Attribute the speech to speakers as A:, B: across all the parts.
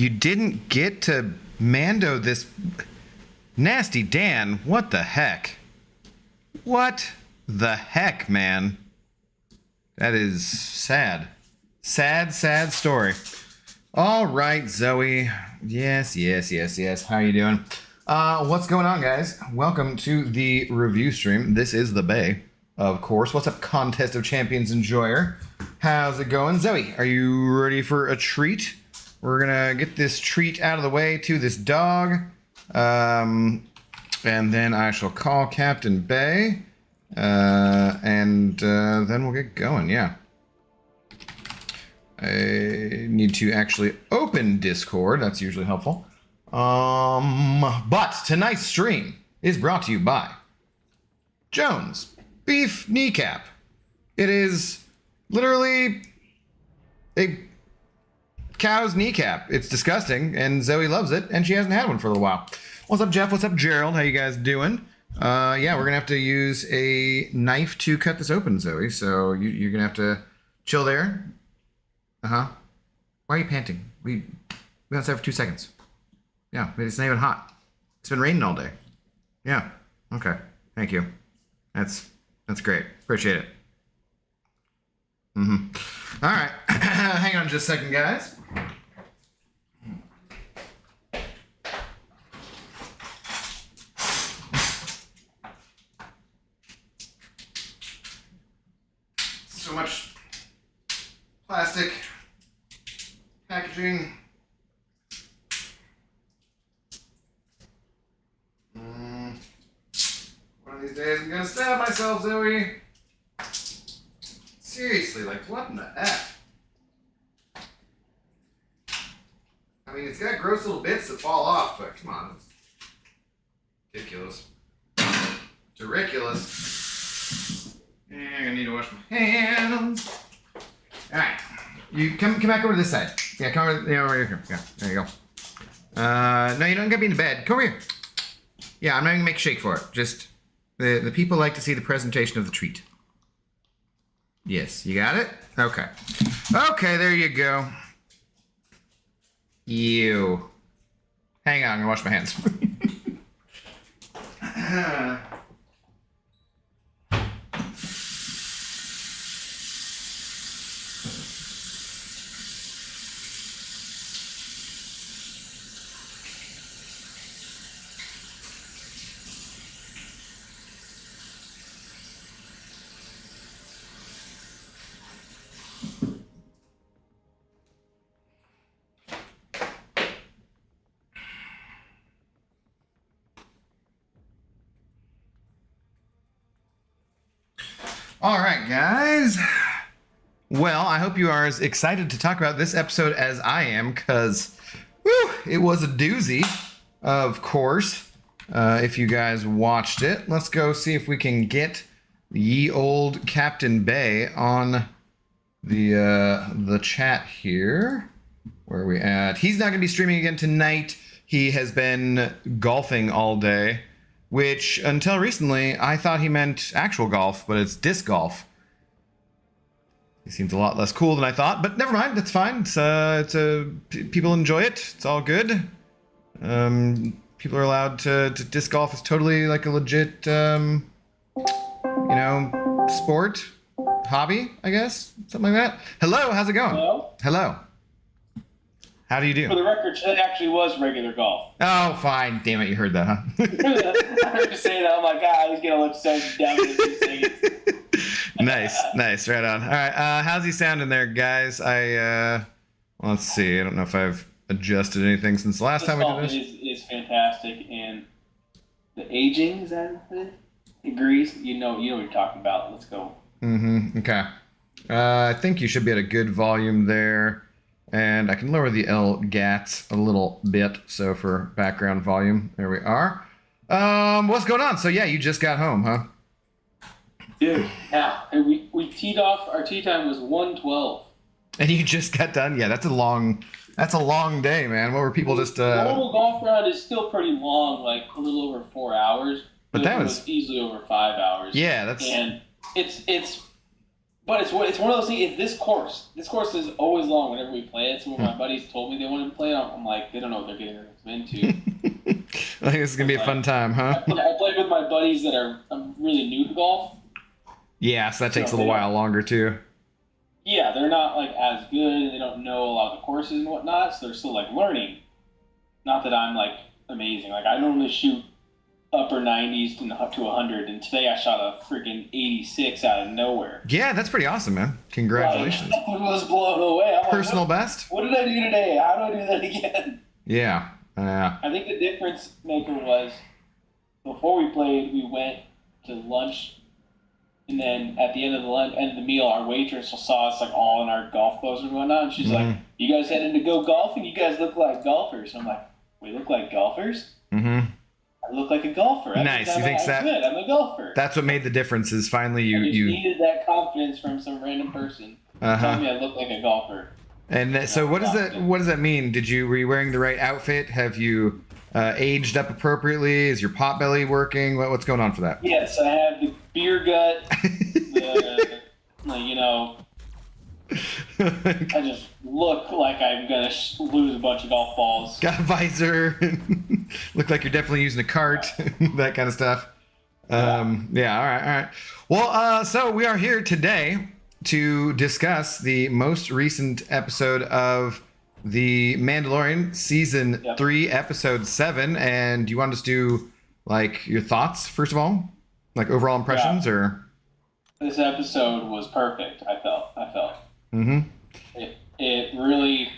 A: You didn't get to Mando this... Nasty Dan, what the heck? What the heck, man? That is sad. Sad story. All right, Zoe. Yes. How you doing? What's going on, guys? Welcome to the review stream. This is the Bayeee, of course. What's up, Contest of Champions enjoyer? How's it going? Zoe, are you ready for a treat? We're gonna get this treat out of the way to this dog. And then I shall call Captain Bayeee. And then we'll get going, yeah. I need to actually open Discord. That's usually helpful. But tonight's stream is brought to you by Jones Beef Kneecap. It is literally a cow's kneecap. It's disgusting, and Zoe loves it, and she hasn't had one for a little while. What's up, Jeff? What's up, Gerald? How you guys doing? Yeah, we're gonna have to use a knife to cut this open, Zoe. So you're gonna have to chill there. Why are you panting? We outside for 2 seconds. Yeah, it's not even hot. It's been raining all day. Yeah. Okay. Thank you. That's great. Appreciate it. All right. Hang on just a second, guys. So much plastic packaging. One of these days I'm gonna stab myself, Zoe. Seriously, like, what in the F? I mean, it's got gross little bits that fall off, but come on. It's ridiculous. Yeah, I'm gonna need to wash my hands. Alright. You come back over to this side. Yeah, come over here. Yeah, there you go. No, you don't gotta be in the bed. Come over here. Yeah, I'm not gonna make a shake for it. Just, the people like to see the presentation of the treat. Yes, you got it? Okay. Okay, there you go. Ew. Hang on, I'm gonna wash my hands. All right, guys. Well, I hope you are as excited to talk about this episode as I am, because it was a doozy, of course, if you guys watched it. Let's go see if we can get ye old Captain Bayeee on the chat here. Where are we at? He's not going to be streaming again tonight. He has been golfing all day. Which, until recently, I thought he meant actual golf, but it's disc golf. He seems a lot less cool than I thought, but never mind, that's fine. People enjoy it, it's all good. People are allowed to disc golf is totally like a legit, sport, hobby, I guess, something like that. Hello, how's it going? Hello. How do you do?
B: For the record, it actually was regular golf.
A: Oh, fine. Damn it, you heard that, huh?
B: I heard you say that. I'm like, he's going to look so down in 2 seconds.
A: Nice. Right on. All right, how's he sounding there, guys? Let's see. I don't know if I've adjusted anything since the last time we did this.
B: Is fantastic, and the aging, is that it? Agrees. You know what you're talking about. Let's go.
A: Okay. I think you should be at a good volume there. And I can lower the LGATs a little bit, so for background volume, there we are. What's going on? So yeah, you just got home, huh?
B: Dude, yeah. And we teed off. Our tee time was 1:12.
A: And you just got done? Yeah, that's a long day, man. What were people just?
B: The whole golf round is still pretty long, like a little over 4 hours.
A: But that was
B: easily over 5 hours.
A: Yeah, that's.
B: And it's But it's one of those things. It's this course. This course is always long whenever we play it. So when my buddies told me they wanted to play it, I'm like, they don't know what they're getting themselves into.
A: I think this is gonna be a fun time, huh?
B: I played with my buddies that are really new to golf.
A: Yeah, so that takes a little while longer too.
B: Yeah, they're not like as good, and they don't know a lot of the courses and whatnot, so they're still like learning. Not that I'm like amazing. Like I normally shoot upper 90s to 100, and today I shot a freaking 86 out of nowhere.
A: Yeah, that's pretty awesome, man. Congratulations.
B: I was blown away. I'm
A: Personal
B: like,
A: best?
B: What did I do today? How do I do that again?
A: Yeah.
B: I think the difference maker was before we played, we went to lunch, and then at the end of the meal, our waitress saw us like all in our golf clothes and whatnot, and she's like, "You guys heading to go golfing? You guys look like golfers." And I'm like, "We look like golfers?"
A: Mm-hmm.
B: I look like a golfer.
A: Nice. You think that?
B: Good. I'm a golfer.
A: That's what made the difference. Is finally you
B: needed that confidence from some random person telling me I look like a golfer.
A: And so what does that? What does that mean? Were you wearing the right outfit? Have you aged up appropriately? Is your pot belly working? What's going on for that?
B: Yes, I have the beer gut. I just look like I'm gonna lose a bunch of golf balls.
A: Got a visor. Look like you're definitely using a cart. That kind of stuff. Yeah. All right. Well, so we are here today to discuss the most recent episode of The Mandalorian, season 3, episode 7. And do you want us to do like your thoughts first of all, like overall impressions, or?
B: This episode was perfect. I felt.
A: Mm-hmm.
B: It really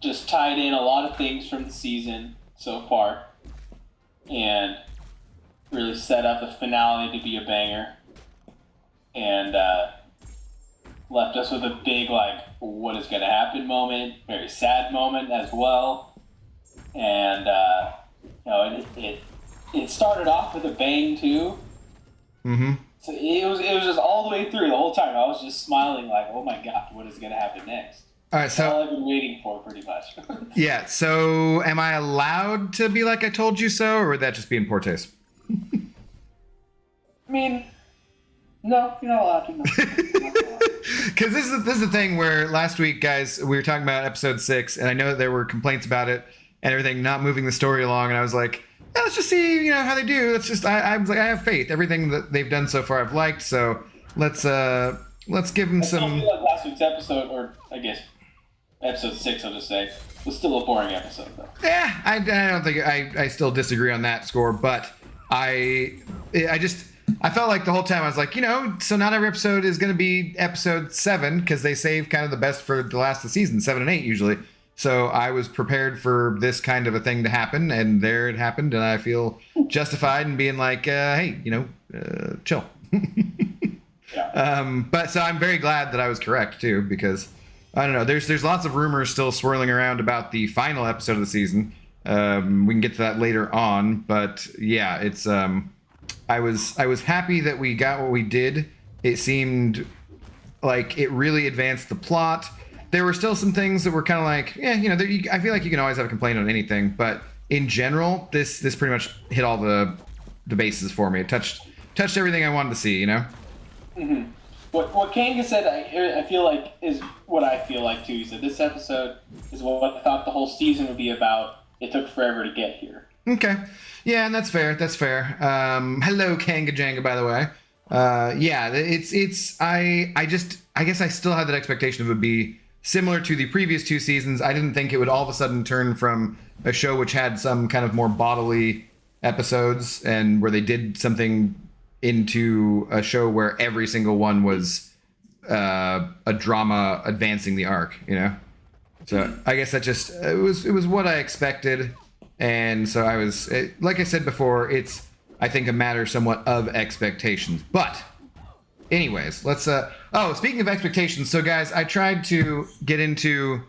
B: just tied in a lot of things from the season so far, and really set up the finale to be a banger, and left us with a big like what is going to happen moment, very sad moment as well, and it started off with a bang too.
A: Mm-hmm.
B: So it was just all the way through the whole time. I was just smiling like, oh my god, what is going to happen next?
A: All right, so
B: that's all I've been waiting for, pretty much.
A: Yeah. So am I allowed to be like I told you so, or would that just be in poor taste?
B: I mean, no, you're not allowed to. No.
A: Because this is the thing where last week, guys, we were talking about episode 6, and I know that there were complaints about it and everything not moving the story along, and I was like, yeah, let's just see, how they do. Let's just, I was like, I have faith. Everything that they've done so far, I've liked. So let's give them some.
B: I feel like last week's episode, or I guess episode 6, I'll just say, was still a boring episode, though.
A: Yeah, I don't think I still disagree on that score, but I felt like the whole time I was like, so not every episode is going to be episode 7 because they save kind of the best for the last of the season, 7 and 8 usually. So I was prepared for this kind of a thing to happen, and there it happened, and I feel justified in being like, hey, chill.
B: Yeah.
A: But so I'm very glad that I was correct too, because I don't know, there's lots of rumors still swirling around about the final episode of the season. We can get to that later on, but yeah, it's I was happy that we got what we did. It seemed like it really advanced the plot. There were still some things that were kind of like, I feel like you can always have a complaint on anything, but in general, this pretty much hit all the bases for me. It touched everything I wanted to see,
B: Mm-hmm. What Kanga said, I feel like is what I feel like too. He said this episode is what I thought the whole season would be about. It took forever to get here.
A: Okay, yeah, and that's fair. Hello, Kanga Janga, by the way. Yeah, it's I guess I still had that expectation of it would be similar to the previous 2 seasons. I didn't think it would all of a sudden turn from a show which had some kind of more bodily episodes and where they did something into a show where every single one was a drama advancing the arc, So I guess that it was what I expected, and so I was like I said before, it's I think a matter somewhat of expectations. But anyways, let's speaking of expectations, so guys, I tried to get into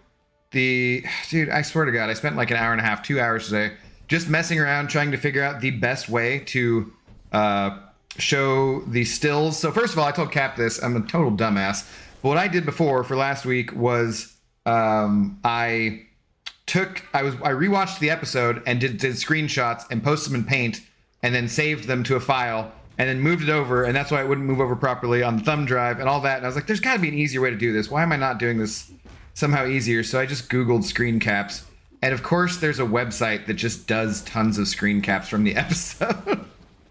A: dude, I swear to God, I spent like an hour and a half, 2 hours today just messing around trying to figure out the best way to show the stills. So first of all, I told Cap this, I'm a total dumbass, but what I did before for last week was I rewatched the episode and did screenshots and posted them in Paint and then saved them to a file and then moved it over, and that's why it wouldn't move over properly on the thumb drive and all that. And I was like, there's got to be an easier way to do this. Why am I not doing this somehow easier? So I just Googled screen caps. And of course, there's a website that just does tons of screen caps from the episode.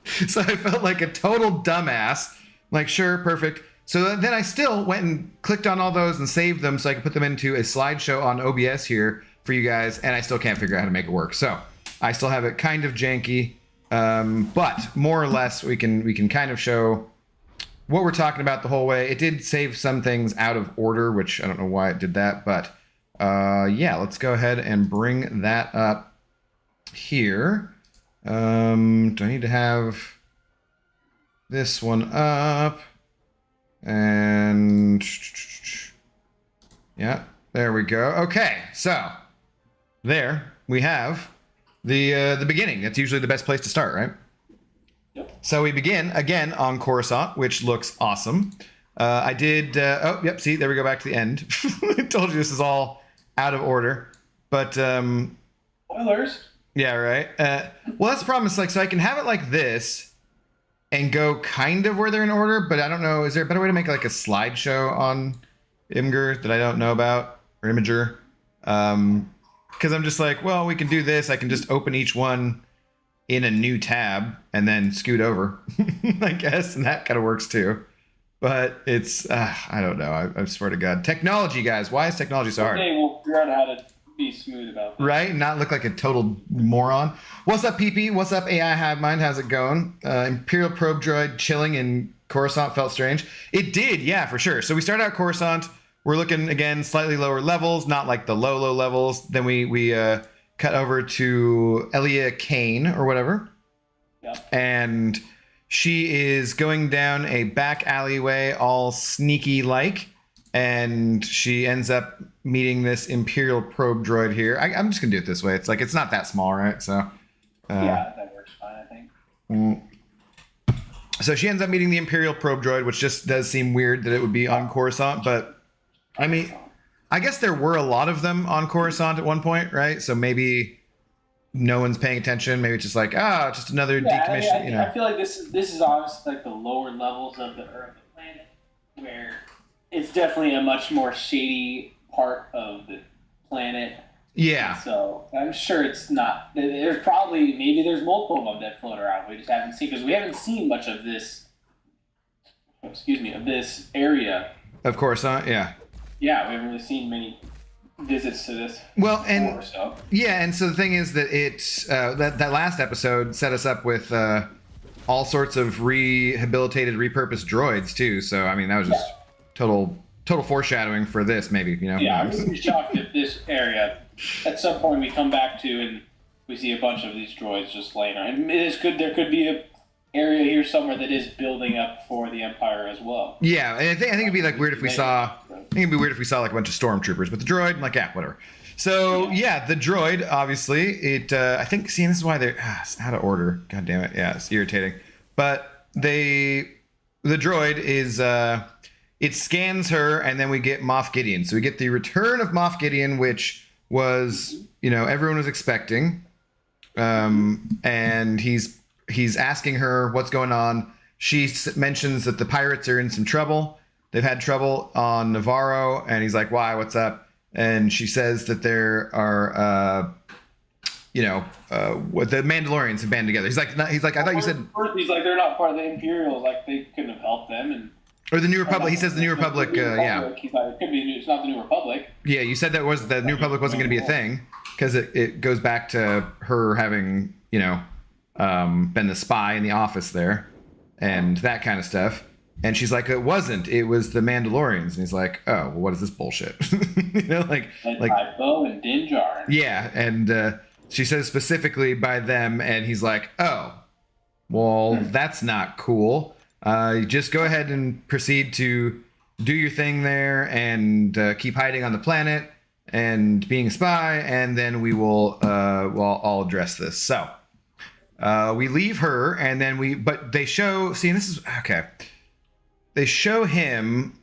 A: So I felt like a total dumbass. Like, sure, perfect. So then I still went and clicked on all those and saved them so I could put them into a slideshow on OBS here for you guys. And I still can't figure out how to make it work. So I still have it kind of janky. But more or less, we can kind of show what we're talking about the whole way. It did save some things out of order, which I don't know why it did that. But yeah, let's go ahead and bring that up here. Do I need to have this one up? And yeah, there we go. Okay, so there we have the beginning. That's usually the best place to start, right?
B: Yep.
A: So we begin again on Coruscant, which looks awesome. I did. Oh, yep. See, there we go. Back to the end. I told you this is all out of order, but
B: Spoilers.
A: yeah, right. Well, that's the problem. It's like, so I can have it like this and go kind of where they're in order, but I don't know. Is there a better way to make like a slideshow on Imgur that I don't know about, or Imager? Because I'm just like, well, we can do this. I can just open each one in a new tab and then scoot over, I guess, and that kind of works too. But it's, I don't know. I swear to God. Technology, guys. Why is technology so hard?
B: Okay, we'll figure out how to be smooth about this.
A: Right? Not look like a total moron. What's up, PP? What's up, AI Hive Mind? How's it going? Imperial probe droid chilling in Coruscant felt strange. It did, yeah, for sure. So we start out Coruscant. We're looking, again, slightly lower levels, not like the low levels. Then we cut over to Elia Kane or whatever.
B: Yep.
A: And she is going down a back alleyway, all sneaky-like. And she ends up meeting this Imperial probe droid here. I'm just going to do it this way. It's like, it's not that small, right? So
B: yeah, that works fine, I think.
A: So she ends up meeting the Imperial probe droid, which just does seem weird that it would be on Coruscant. But, I mean, I guess there were a lot of them on Coruscant at one point, right? So maybe no one's paying attention. Maybe it's just like, just another decommission. You know,
B: I feel like this is obviously like the lower levels of the planet, where it's definitely a much more shady part of the planet.
A: Yeah.
B: So I'm sure it's not. There's probably there's multiple of them that float around. We just haven't seen, because we haven't seen much of this. Excuse me, of this area.
A: Of course, yeah.
B: Yeah, we haven't really seen many visits to this.
A: Well, and
B: so.
A: Yeah, and so the thing is that it's that last episode set us up with all sorts of rehabilitated, repurposed droids too. So I mean, that was just total foreshadowing for this, maybe, you know.
B: Yeah, I wouldn't be shocked if this area, at some point, we come back to and we see a bunch of these droids just laying around. And there could be a area here somewhere that is building up for the Empire as well.
A: Yeah, and I think it'd be like weird if we saw. I think it'd be weird if we saw like a bunch of stormtroopers, but the droid, like, yeah, whatever. So yeah, the droid, obviously, it. I think. See, this is why they're it's out of order. God damn it. Yeah, it's irritating. But the droid is. It scans her, and then we get Moff Gideon. So we get the return of Moff Gideon, which was, you know, everyone was expecting. And he's asking her what's going on. She mentions that the pirates are in some trouble. They've had trouble on Navarro, and he's like, "Why? What's up?" And she says that there are, what the Mandalorians have banded together. He's like, I thought you said.
B: First, he's like, they're not part of the Imperials. Like, they couldn't have helped them, and.
A: Or the New Republic. He says the New Republic. Yeah.
B: He's like, it could be. It's not the New Republic.
A: Yeah, you said that was the New Republic wasn't going to be a thing because it goes back to her having, you know, been the spy in the office there and that kind of stuff. And she's like, it wasn't. It was the Mandalorians. And he's like, oh, well, what is this bullshit? You know, like
B: Bo and Din Djarin.
A: Yeah, and she says specifically by them, and he's like, oh, well, that's not cool. Just go ahead and proceed to do your thing there and keep hiding on the planet and being a spy, and then we will I'll address this. So we leave her, and then but they show. See, and this is okay. They show him.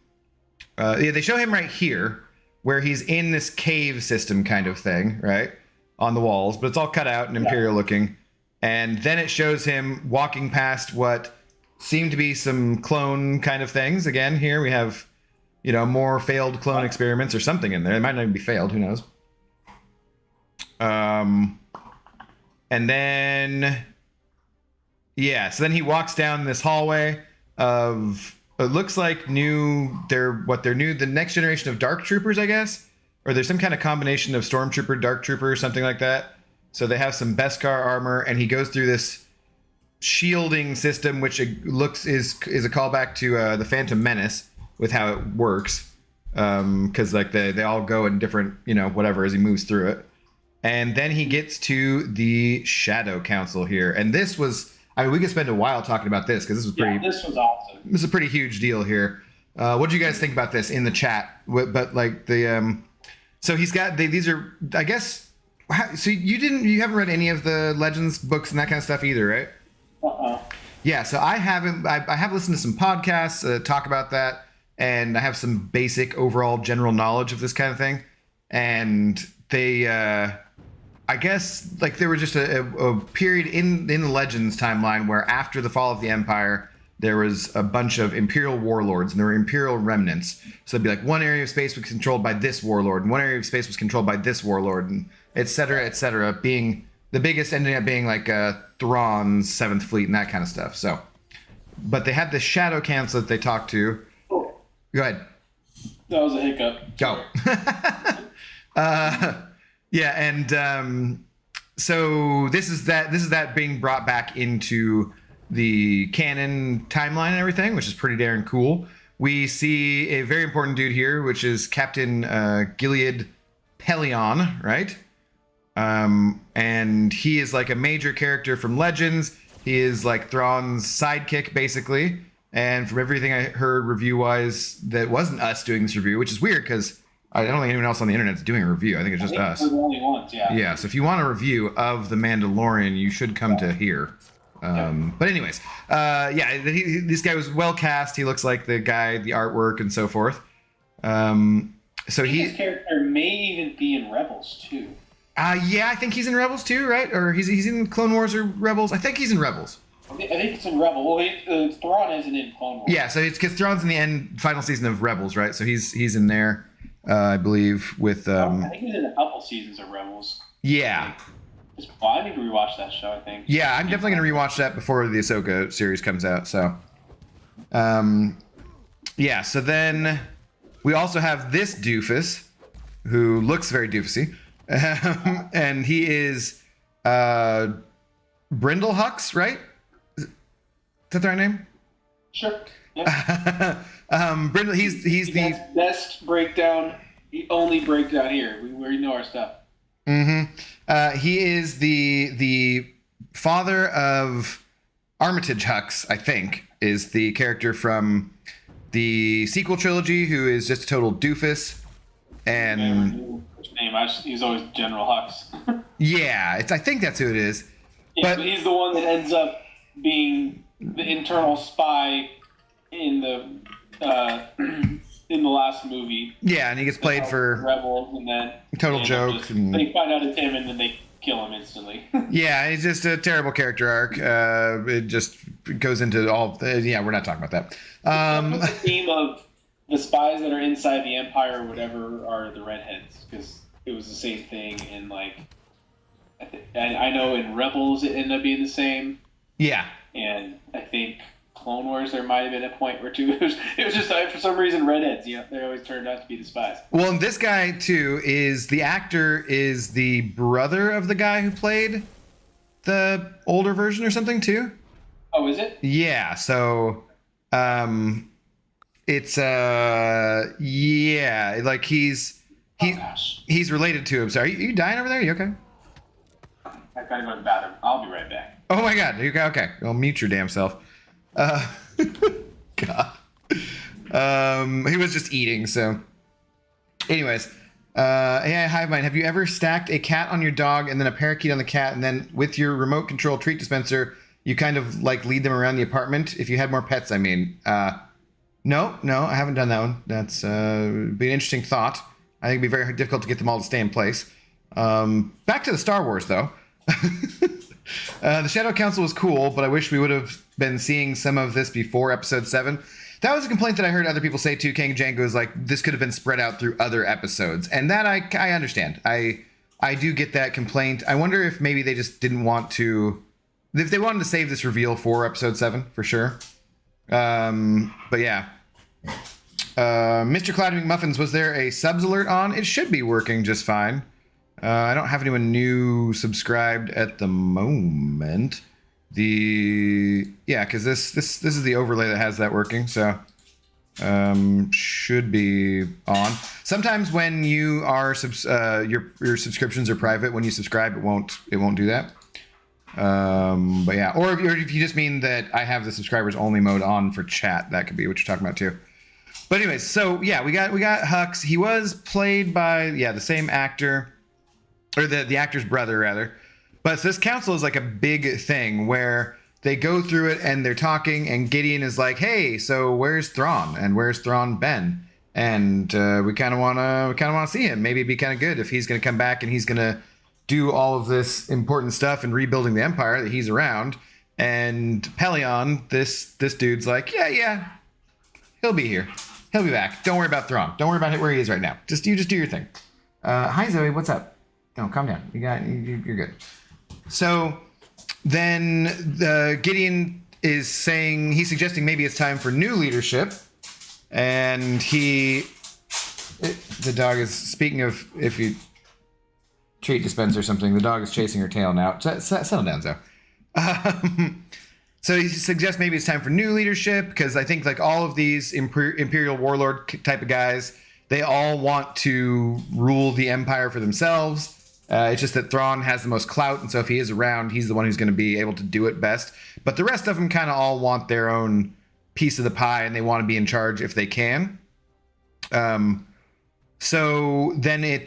A: They show him right here, where he's in this cave system kind of thing, right, on the walls, but it's all cut out and Imperial looking. And then it shows him walking past what seem to be some clone kind of things. Again, here we have, more failed clone experiments or something in there. It might not even be failed. Who knows? And then, so then he walks down this hallway of, it looks like the next generation of Dark Troopers, I guess, or there's some kind of combination of Stormtrooper, Dark Trooper, or something like that. So they have some Beskar armor, and he goes through this shielding system, which is a callback to the Phantom Menace with how it works, because they all go in different whatever as he moves through it. And then he gets to the Shadow Council here, and this was. I mean, we could spend a while talking about this because this was pretty.
B: Yeah, this was awesome.
A: This is a pretty huge deal here. What do you guys think about this in the chat? But like so he's got these are, I guess. So you haven't read any of the Legends books and that kind of stuff either, right? Yeah. So I haven't. I have listened to some podcasts talk about that, and I have some basic overall general knowledge of this kind of thing, and they. I guess like there was just a period in the Legends timeline where after the fall of the Empire, there was a bunch of Imperial warlords and there were Imperial remnants. So it'd be like one area of space was controlled by this warlord and one area of space was controlled by this warlord, and et cetera, being the biggest ending up being like Thrawn's 7th Fleet and that kind of stuff. So, but they had the Shadow Council that they talked to. Go ahead.
B: That was a hiccup.
A: Go. Yeah, and so this is that being brought back into the canon timeline and everything, which is pretty darn cool. We see a very important dude here, which is Captain Gilead Pelion, right? And he is like a major character from Legends. He is like Thrawn's sidekick, basically. And from everything I heard review-wise, that wasn't us doing this review, which is weird because I don't think anyone else on the internet is doing a review. I think it's just us.
B: We're the only ones, yeah.
A: Yeah, so if you want a review of The Mandalorian, you should come to here. But anyways, this guy was well cast. He looks like the guy, the artwork, and so forth. So
B: his character may even be in Rebels too.
A: I think he's in Rebels too, right? Or he's in Clone Wars or Rebels. I think he's in Rebels.
B: I think it's in Rebels. Well, Thrawn isn't in Clone Wars.
A: Yeah, so it's because Thrawn's in the final season of Rebels, right? So he's in there. I believe with.
B: I think he's in a couple seasons of Rebels.
A: Yeah.
B: Well, I need to rewatch that show, I think.
A: Yeah, I'm definitely going to rewatch that before the Ahsoka series comes out. So, so then we also have this doofus who looks very doofusy. And he is Brindle Hux, right? Is that the right name?
B: Sure. Yeah.
A: Brindle, he's the
B: best breakdown, the only breakdown here. We know our stuff.
A: Mm-hmm. He is the father of Armitage Hux, I think, is the character from the sequel trilogy who is just a total doofus. And
B: which name? He's always General Hux.
A: Yeah, I think that's who it is.
B: Yeah, but he's the one that ends up being the internal spy in the last movie.
A: Yeah, and he gets played for
B: Rebels, and then
A: total joke.
B: They find out it's him, and then they kill him instantly.
A: Yeah, it's just a terrible character arc. It just goes into all. Yeah, we're not talking about that.
B: The theme of the spies that are inside the Empire or whatever are the redheads, because it was the same thing in I know in Rebels it ended up being the same.
A: Yeah.
B: And I think Clone Wars there might have been a point where too it was just for some reason redheads. They always turned out to be the spies.
A: Well, and this guy too is the actor is the brother of the guy who played the older version or something too.
B: Oh, is it?
A: Yeah. So, it's like he's related to him. Sorry, are you dying over there? Are you okay?
B: I gotta go to the bathroom. I'll be right back.
A: Oh my God. Okay. Well, mute your damn self. God. He was just eating. So, anyways, hey, Hive Mind, have you ever stacked a cat on your dog and then a parakeet on the cat, and then with your remote control treat dispenser, you kind of like lead them around the apartment? If you had more pets, I mean. No, I haven't done that one. That's be an interesting thought. I think it'd be very difficult to get them all to stay in place. Back to the Star Wars, though. The Shadow Council was cool, but I wish we would have been seeing some of this before episode 7. That was a complaint that I heard other people say too. King Django is like, this could have been spread out through other episodes. And that I understand. I do get that complaint. I wonder if maybe they just didn't want to, if they wanted to save this reveal for episode 7 for sure. But yeah. Mr. Cloud McMuffins, was there a subs alert on? It should be working just fine. I don't have anyone new subscribed at the moment. Yeah, because this is the overlay that has that working, so should be on. Sometimes when you are your subscriptions are private, when you subscribe, it won't do that. But yeah, or if you just mean that I have the subscribers only mode on for chat, that could be what you're talking about too. But anyways, so yeah, we got Hux. He was played by the same actor, or the actor's brother rather. But so this council is like a big thing where they go through it and they're talking, and Gideon is like, "Hey, so where's Thrawn? And where's Thrawn been? And we kind of want to see him. Maybe it'd be kind of good if he's going to come back and he's going to do all of this important stuff and rebuilding the Empire that he's around." And Pelion, this dude's like, yeah, he'll be here. He'll be back. Don't worry about Thrawn. Don't worry about where he is right now. Just do your thing. Hi Zoe, what's up? No, calm down. You're good. So then Gideon is saying, he's suggesting maybe it's time for new leadership. And the dog is, speaking of if you treat dispenser or something, the dog is chasing her tail now. Settle down, Zoe. So he suggests maybe it's time for new leadership, because I think like all of these Imperial warlord type of guys, they all want to rule the Empire for themselves. It's just that Thrawn has the most clout, and so if he is around, he's the one who's going to be able to do it best. But the rest of them kind of all want their own piece of the pie, and they want to be in charge if they can. So then they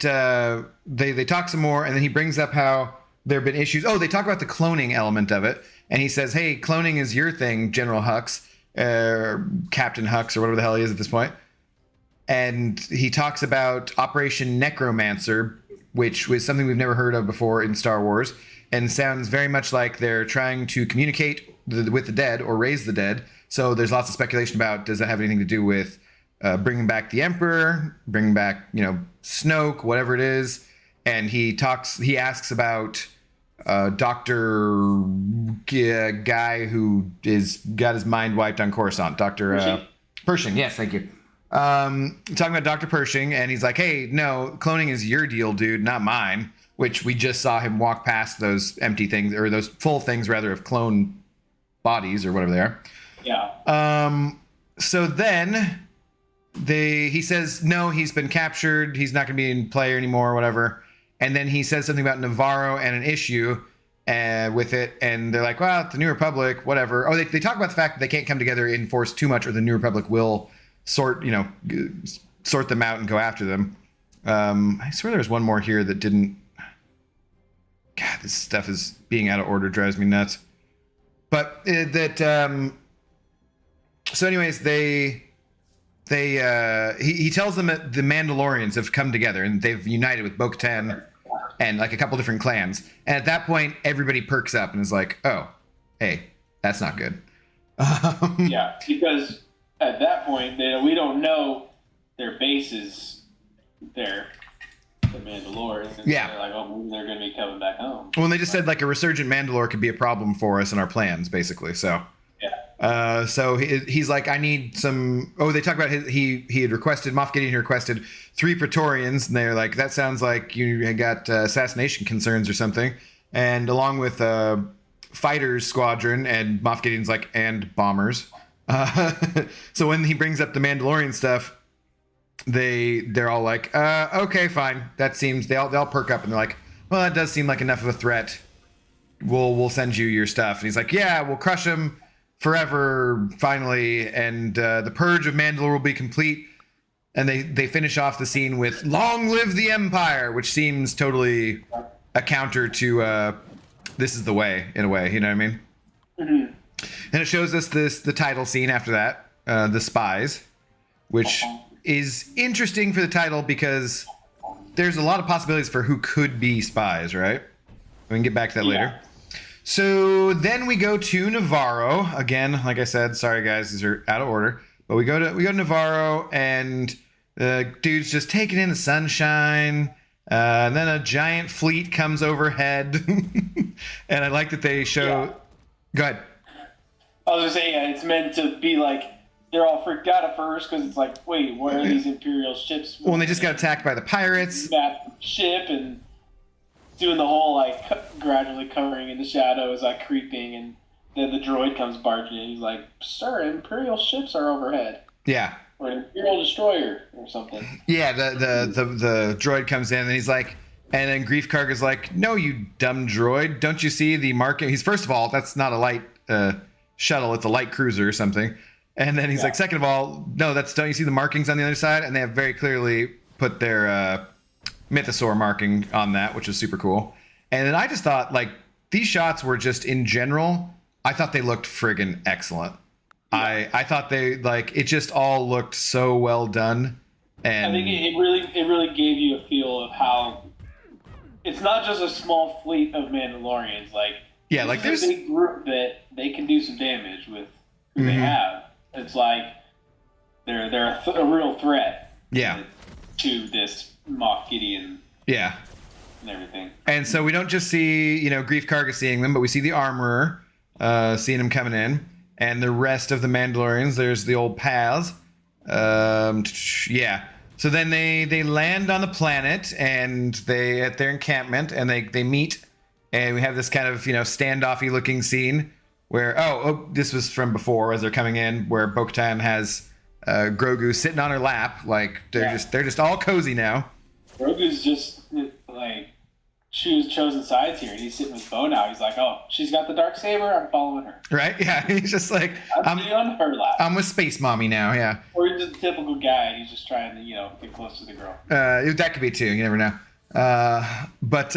A: talk some more, and then he brings up how there have been issues. Oh, they talk about the cloning element of it, and he says, "Hey, cloning is your thing, General Hux, Captain Hux, or whatever the hell he is at this point." And he talks about Operation Necromancer, which was something we've never heard of before in Star Wars, and sounds very much like they're trying to communicate with the dead or raise the dead. So there's lots of speculation about, does that have anything to do with bringing back the Emperor, bringing back, Snoke, whatever it is. And he asks about Dr. Guy who got his mind wiped on Coruscant, Dr. Pershing. Yes, thank you. Talking about Dr. Pershing, and he's like, "Hey, no, cloning is your deal, dude, not mine," which we just saw him walk past those empty things, or those full things rather, of clone bodies or whatever they are.
B: Yeah.
A: So then he says, no, he's been captured, he's not going to be in play anymore or whatever. And then he says something about Navarro and an issue with it, and they're like, well, the New Republic, whatever. Oh, they talk about the fact that they can't come together in force too much, or the New Republic will sort them out and go after them. I swear there's one more here that didn't. God, this stuff is being out of order drives me nuts. But so anyways, he tells them that the Mandalorians have come together and they've united with Bo-Katan and like a couple different clans. And at that point, everybody perks up and is like, "Oh, hey, that's not good."
B: Yeah, because at that point, we don't know their bases. They're the Mandalorians.
A: Yeah.
B: They're like, oh, they're going to be coming back home.
A: Well, they just said like a resurgent Mandalore could be a problem for us in our plans, basically. So.
B: Yeah.
A: So he's like, I need some. Oh, they talk about he had requested, Moff Gideon had requested 3 Praetorians, and they're like, that sounds like you had got assassination concerns or something. And along with fighters squadron, and Moff Gideon's like, and bombers. So when he brings up the Mandalorian stuff, they're all like, okay, fine. That seems they'll perk up and they're like, well, that does seem like enough of a threat. We'll send you your stuff. And he's like, yeah, we'll crush him forever, finally, and the purge of Mandalore will be complete. And they finish off the scene with "Long live the Empire," which seems totally a counter to "This is the way," in a way. You know what I mean? Mm-hmm. And it shows us the title scene after that, the spies, which is interesting for the title because there's a lot of possibilities for who could be spies, right? We can get back to that later. So then we go to Navarro again. Like I said, sorry guys, these are out of order. But we go to Navarro, and the dude's just taking in the sunshine. And then a giant fleet comes overhead, and I like that they show.
B: Yeah.
A: Go ahead.
B: I was just saying, yeah, it's meant to be like they're all freaked out at first because it's like, wait, what are these Imperial ships?
A: Well, and they just got attacked by the pirates.
B: Massive ship and doing the whole like gradually covering in the shadows, like creeping, and then the droid comes barging in. He's like, "Sir, Imperial ships are overhead."
A: Yeah.
B: Or an Imperial destroyer or something.
A: Yeah, the droid comes in and he's like, and then Grief Karga's like, "No, you dumb droid, don't you see the marking?" He's first of all, that's not a light shuttle, it's a light cruiser or something. And then he's like, second of all, no, don't you see the markings on the other side? And they have very clearly put their mythosaur marking on that, which is super cool. And then I just thought, like, these shots were just in general, I thought they looked friggin' excellent. Yeah. I thought they, like, it just all looked so well done. And
B: I think it really gave you a feel of how it's not just a small fleet of Mandalorians. Like,
A: yeah, like
B: there's a big group that they can do some damage with who they have. It's like they're a real threat.
A: Yeah.
B: To this Moff Gideon.
A: Yeah.
B: And everything.
A: And so we don't just see, Grief Karga seeing them, but we see the armorer seeing him coming in, and the rest of the Mandalorians. There's the old Paz. Yeah. So then they land on the planet, and they at their encampment, and they meet, and we have this kind of standoffy looking scene where this was from before as they're coming in, where Bo-Katan has Grogu sitting on her lap, like they're just all cozy now.
B: Grogu's just like chosen sides here, and he's sitting with Bo now. He's like, "Oh, she's got the dark saber. I'm following her."
A: Right? Yeah. He's just like,
B: I'm on her lap.
A: I'm with Space Mommy now. Yeah.
B: Or he's just a typical guy. He's just trying to get close to the girl.
A: That could be too. You never know. But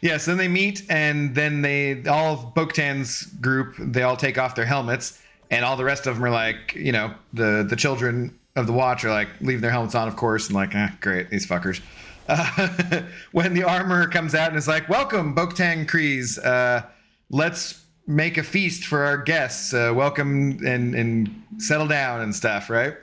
A: yeah. So then they meet, and then all of Bo-Katan's group, they all take off their helmets, and all the rest of them are like, the children of the Watch are like leaving their helmets on, of course, and like, great, these fuckers. When the armorer comes out and is like, "Welcome, Bo-Katan Kryze. Let's make a feast for our guests. Welcome and settle down and stuff," right?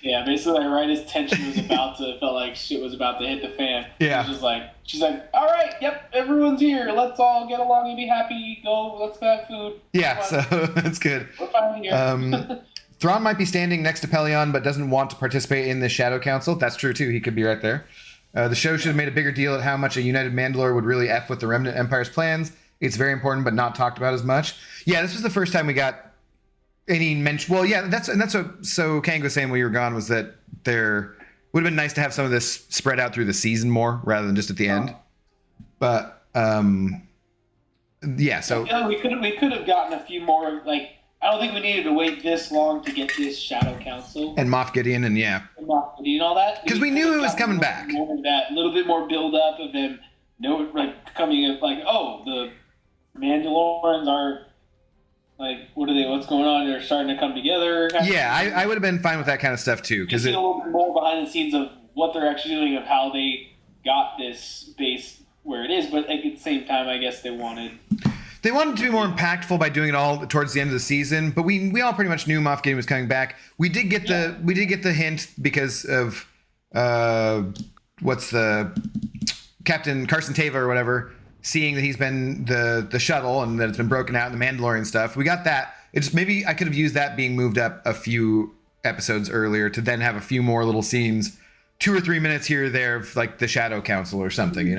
B: Yeah, basically, like, right as tension was felt like shit was about to hit the fan.
A: Yeah.
B: She's like, "All right, yep, everyone's here. Let's all get along and be happy. Go, let's have food."
A: Yeah, so that's good.
B: We're finally here.
A: Thrawn might be standing next to Pelion, but doesn't want to participate in the Shadow Council. That's true, too. He could be right there. The show should have made a bigger deal at how much a united Mandalore would really F with the Remnant Empire's plans. It's very important, but not talked about as much. Yeah, this was the first time we got any mention. Well, yeah, that's what. So Kang was saying when you were gone was that there would have been nice to have some of this spread out through the season more rather than just at the end. But yeah, so
B: we could have gotten a few more. Like, I don't think we needed to wait this long to get this Shadow Council
A: and Moff Gideon and
B: Moff Gideon and all that,
A: because we knew it was coming back.
B: A little bit more build up of them, coming in like, oh, the Mandalorians are like, what's going on? They're starting to come together.
A: Yeah, I would have been fine with that kind of stuff too, because
B: a little bit more behind the scenes of what they're actually doing, of how they got this base where it is. But at the same time, I guess they wanted to
A: be more impactful by doing it all towards the end of the season. But we all pretty much knew Moff Gideon was coming back. We did get the hint because of what's the Captain Carson Teva or whatever, seeing that he's been the shuttle and that it's been broken out in the Mandalorian stuff. We got that. It's maybe I could have used that being moved up a few episodes earlier to then have a few more little scenes, 2 or 3 minutes here or there of like the Shadow Council or something,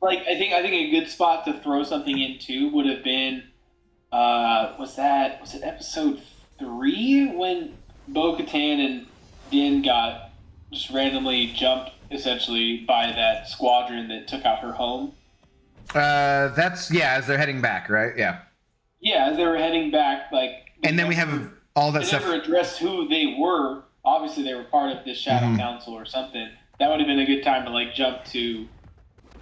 B: Like, I think a good spot to throw something into would have been, was it episode 3 when Bo-Katan and Din got just randomly jumped essentially by that squadron that took out her home.
A: That's as they're heading back, right? Yeah.
B: Yeah, as they were heading back, like.
A: And then we have all that stuff.
B: They never addressed who they were. Obviously, they were part of this Shadow Council or something. That would have been a good time to like jump to,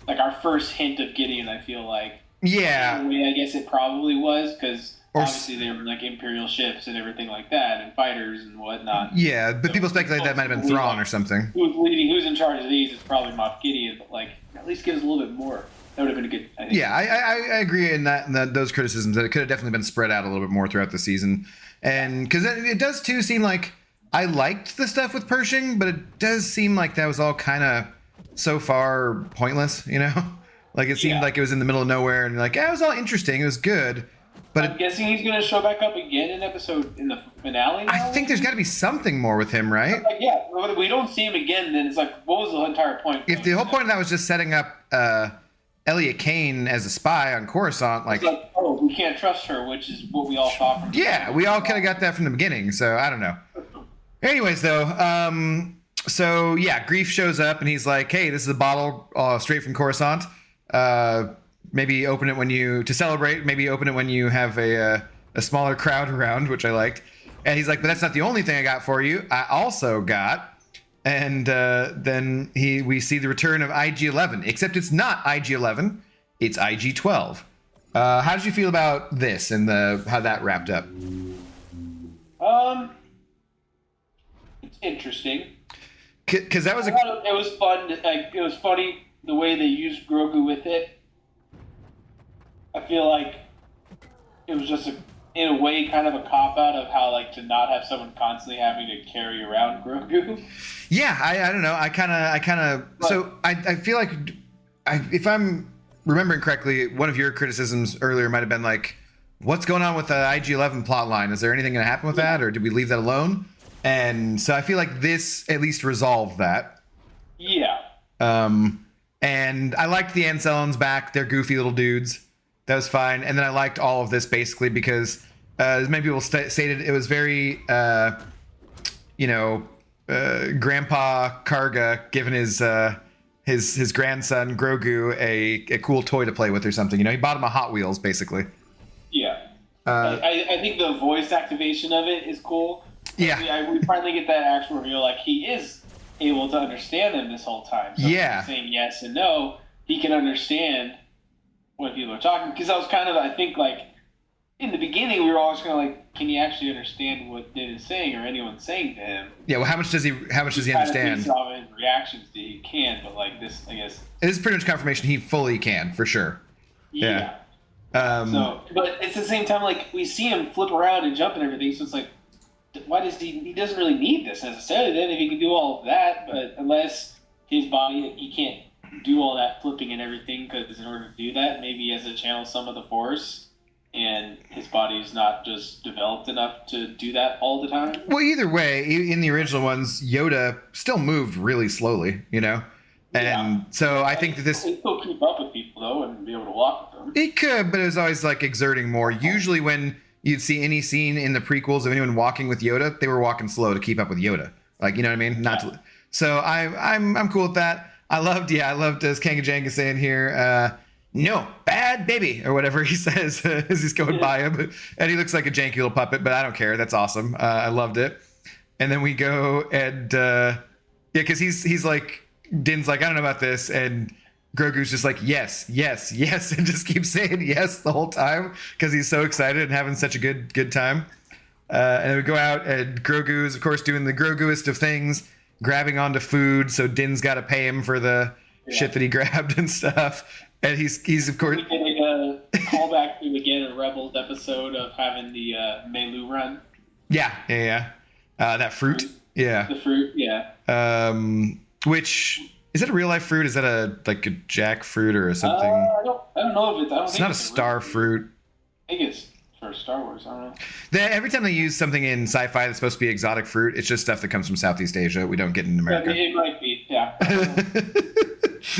B: like, our first hint of Gideon. I feel like. Yeah. In a way, I guess it probably was, because obviously they were like Imperial ships and everything like that, and fighters and whatnot.
A: Yeah, but so people speculate that might have been Thrawn or something.
B: Who's leading? Who's in charge of these? It's probably Moff Gideon, but like at least give us a little bit more. That would have been a good. I think.
A: Yeah, I agree in those criticisms that it could have definitely been spread out a little bit more throughout the season, and because it does too seem like I liked the stuff with Pershing, but it does seem like that was all kind of so far pointless, you know? Like it seemed like it was in the middle of nowhere, and like, yeah, it was all interesting, it was good, but
B: I'm guessing he's going to show back up again in the finale. Now?
A: I think there's got to be something more with him, right?
B: Like, yeah, if we don't see him again, then it's like, what was the entire point?
A: If the whole point of that was just setting up Elliot Kane as a spy on Coruscant, like,
B: oh, we can't trust her, which is what we all thought.
A: We all kind of got that from the beginning, so I don't know. Anyways, though, so yeah, Grief shows up and he's like, "Hey, this is a bottle straight from Coruscant. Maybe open it to celebrate. Maybe open it when you have a smaller crowd around," which I liked. And he's like, "But that's not the only thing I got for you. I also got," and then we see the return of IG-11, except it's not IG-11, it's IG-12. How did you feel about this and how that wrapped up?
B: It's interesting.
A: Because that was
B: it was fun. It was funny the way they used Grogu with it. I feel like it was just in a way kind of a cop out of how like to not have someone constantly having to carry around Grogu.
A: Yeah, I don't know. I kind of. So I feel like if I'm remembering correctly, one of your criticisms earlier might have been like, "What's going on with the IG-11 plot line? Is there anything going to happen with that, or did we leave that alone?" And so I feel like this at least resolved that.
B: Yeah.
A: And I liked the Ancellans back. They're goofy little dudes. That was fine. And then I liked all of this basically because, as many people stated, it was very, Grandpa Karga giving his grandson Grogu a cool toy to play with or something. You know, he bought him a Hot Wheels basically.
B: Yeah. I think the voice activation of it is cool.
A: Yeah.
B: We finally get that actual reveal. Like, he is able to understand them this whole time. So
A: yeah.
B: Saying yes and no, he can understand when people are talking. Because I was kind of, I think, like, in the beginning, we were always kind of like, can he actually understand what Din is saying or anyone's saying to him?
A: Yeah, well, how much does he understand?
B: Based off his reactions that he can, but, like, this, I guess.
A: This is pretty much confirmation he fully can, for sure.
B: Yeah. But it's the same time, like, we see him flip around and jump and everything, so it's like, why does he doesn't really need this necessarily then if he can do all of that, but unless his body, he can't do all that flipping and everything, because in order to do that, maybe he has to channel some of the Force, and his body's not just developed enough to do that all the time.
A: Well, either way, in the original ones, Yoda still moved really slowly, you know? And so I think that this...
B: He still keep up with people, though, and be able to walk with them.
A: He could, but it was always, like, exerting more. Usually when you'd see any scene in the prequels of anyone walking with Yoda, they were walking slow to keep up with Yoda. Like, you know what I mean? So I'm cool with that. I loved as Kanga Janga saying here, "No, bad baby," or whatever he says as he's going by him. And he looks like a janky little puppet, but I don't care. That's awesome. I loved it. And then we go and, because he's like, Din's like, "I don't know about this." And Grogu's just like, yes, yes, yes, and just keeps saying yes the whole time because he's so excited and having such a good time. And then we go out, and Grogu is, of course, doing the Groguist of things, grabbing onto food, so Din's got to pay him for the shit that he grabbed and stuff. And he's of course...
B: We get a callback to, again, a Rebels episode of having the Melu run.
A: Yeah. That fruit. Yeah.
B: The fruit, yeah.
A: Which... Is that a real life fruit? Is that a jackfruit or something?
B: I don't know if it's.
A: It's not a star fruit.
B: I think it's for Star Wars. I don't know.
A: Every time they use something in sci-fi that's supposed to be exotic fruit, it's just stuff that comes from Southeast Asia. We don't get in America.
B: Yeah, it might be. Yeah.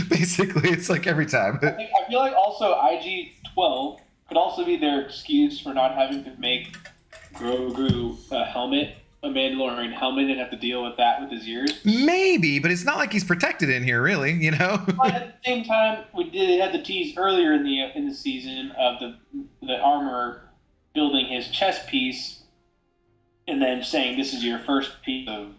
A: Basically, it's like every time.
B: I feel like also IG-12 could also be their excuse for not having to make Grogu a helmet. A Mandalorian helmet and have to deal with that with his ears.
A: Maybe, but it's not like he's protected in here, really. You know. But
B: at the same time, we had the tease earlier in the season of the armor building his chest piece, and then saying this is your first piece of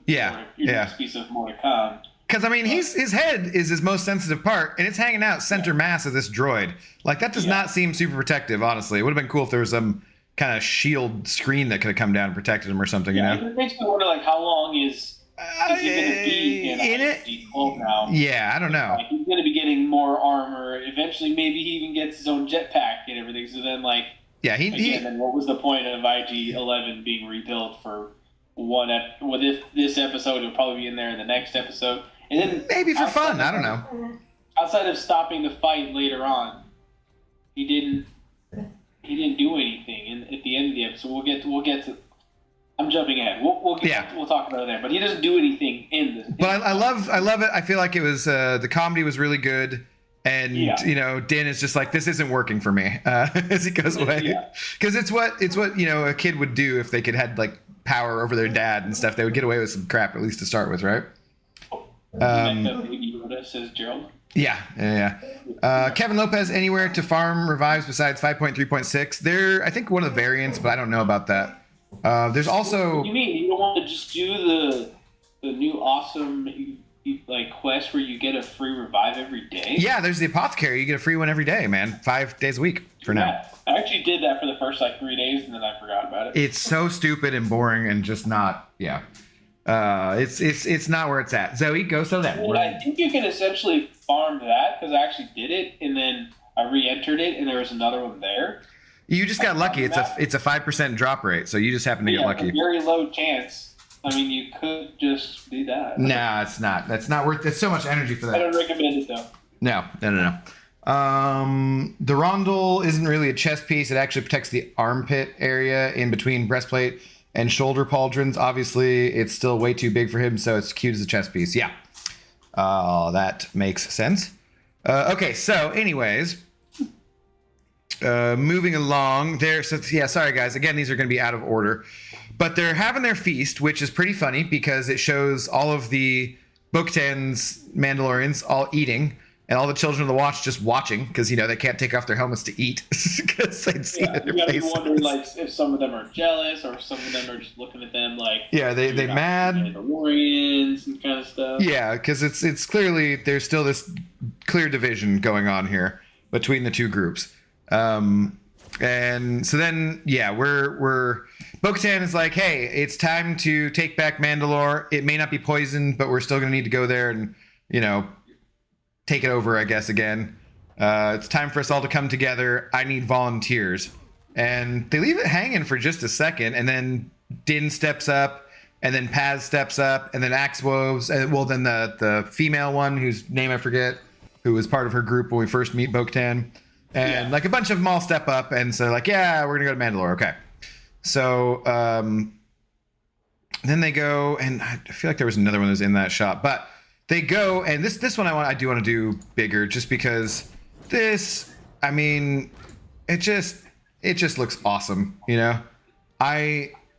B: next piece of more to come.
A: Because I mean, his head is his most sensitive part, and it's hanging out center mass of this droid. Like that does not seem super protective. Honestly, it would have been cool if there was some kind of shield screen that could have come down and protected him or something, you know?
B: It makes me wonder, like, how long is he going to be in it? 12 now?
A: Yeah, I don't know.
B: Like, he's going to be getting more armor. Eventually, maybe he even gets his own jetpack and everything. So then, like,
A: yeah,
B: then what was the point of IG-11 being rebuilt for one? Well, this episode will probably be in there in the next episode, and then
A: maybe for fun. I don't know.
B: Outside of stopping the fight later on, he didn't do anything. And at the end of the episode, we'll get to. I'm jumping ahead. We'll talk about it there. But he doesn't do anything in this.
A: But I love it. I feel like it was the comedy was really good, and you know, Din is just like, this isn't working for me as he goes away, because it's what you know a kid would do if they could had like power over their dad and stuff. They would get away with some crap at least to start with, right?
B: Baby Yoda, says Gerald.
A: Yeah. Kevin Lopez, anywhere to farm revives besides 5.3.6? They're, I think, one of the variants, but I don't know about that. There's also.
B: What do you mean you don't want to just do the new awesome like quest where you get a free revive every day?
A: Yeah, there's the apothecary. You get a free one every day, man. 5 days a week for now.
B: I actually did that for the first like 3 days, and then I forgot about it.
A: It's so stupid and boring and just not. Yeah. It's not where it's at. Zoe, go sell that.
B: Well, I think you can essentially farm that because I actually did it, and then I re-entered it, and there was another one there.
A: You just got lucky. It's a 5% drop rate, so you just happen to get lucky.
B: A very low chance. I mean, you could just do that.
A: Nah, it's not. That's not worth. It's so much energy for that.
B: I don't recommend it though.
A: No. The rondel isn't really a chest piece. It actually protects the armpit area in between breastplate and shoulder pauldrons. Obviously, it's still way too big for him, so it's cute as a chest piece. Yeah. That makes sense. Okay, so anyways. Moving along there. So yeah, sorry guys. Again, these are going to be out of order, but they're having their feast, which is pretty funny because it shows all of the Bo-Katan's Mandalorians all eating, and all the children of the Watch just watching because you know they can't take off their helmets to eat because they'd see their faces. You gotta wonder
B: like if some of them are jealous or some of them are just looking at them like
A: they mad
B: Mandalorians and kind of stuff.
A: Yeah, because it's clearly there's still this clear division going on here between the two groups. And so then, we're Bo-Katan is like, hey, it's time to take back Mandalore. It may not be poisoned, but we're still going to need to go there and, you know, take it over, I guess, again. It's time for us all to come together. I need volunteers. And they leave it hanging for just a second. And then Din steps up and then Paz steps up and then Axe Woves. And well, then the female one whose name I forget, who was part of her group when we first meet Bo-Katan. And like a bunch of them all step up and so like, yeah, we're gonna go to Mandalore. Okay. So then they go, and I feel like there was another one that was in that shot, but they go, and this one I do want to do bigger just because this, I mean, it just looks awesome, you know?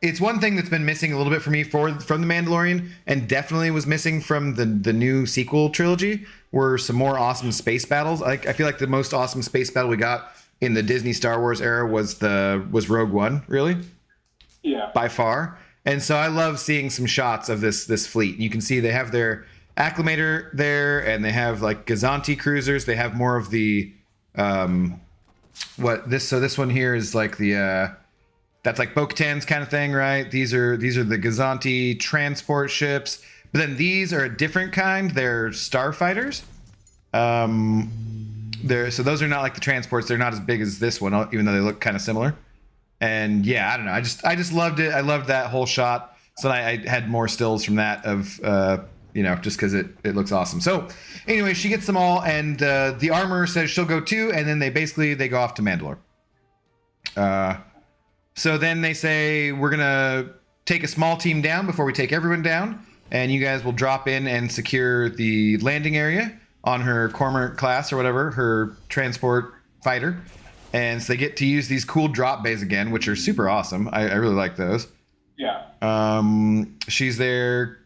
A: It's one thing that's been missing a little bit for me from The Mandalorian, and definitely was missing from the new sequel trilogy, were some more awesome space battles. I feel like the most awesome space battle we got in the Disney Star Wars era was Rogue One, really.
B: Yeah.
A: By far. And so I love seeing some shots of this fleet. You can see they have their acclimator there, and they have like Gazanti cruisers. They have more of the this one here is like the that's like Bo-Katan's kind of thing, right? These are the Gazanti transport ships. But then these are a different kind. They're starfighters. So those are not like the transports. They're not as big as this one, even though they look kind of similar. And yeah, I don't know. I just loved it. I loved that whole shot. So I had more stills from that of just because it looks awesome. So anyway, she gets them all, and the armor says she'll go too, and then they go off to Mandalore. So then they say we're gonna take a small team down before we take everyone down. And you guys will drop in and secure the landing area on her Cormorant class or whatever, her transport fighter. And so they get to use these cool drop bays again, which are super awesome. I really like those.
B: Yeah.
A: She's there.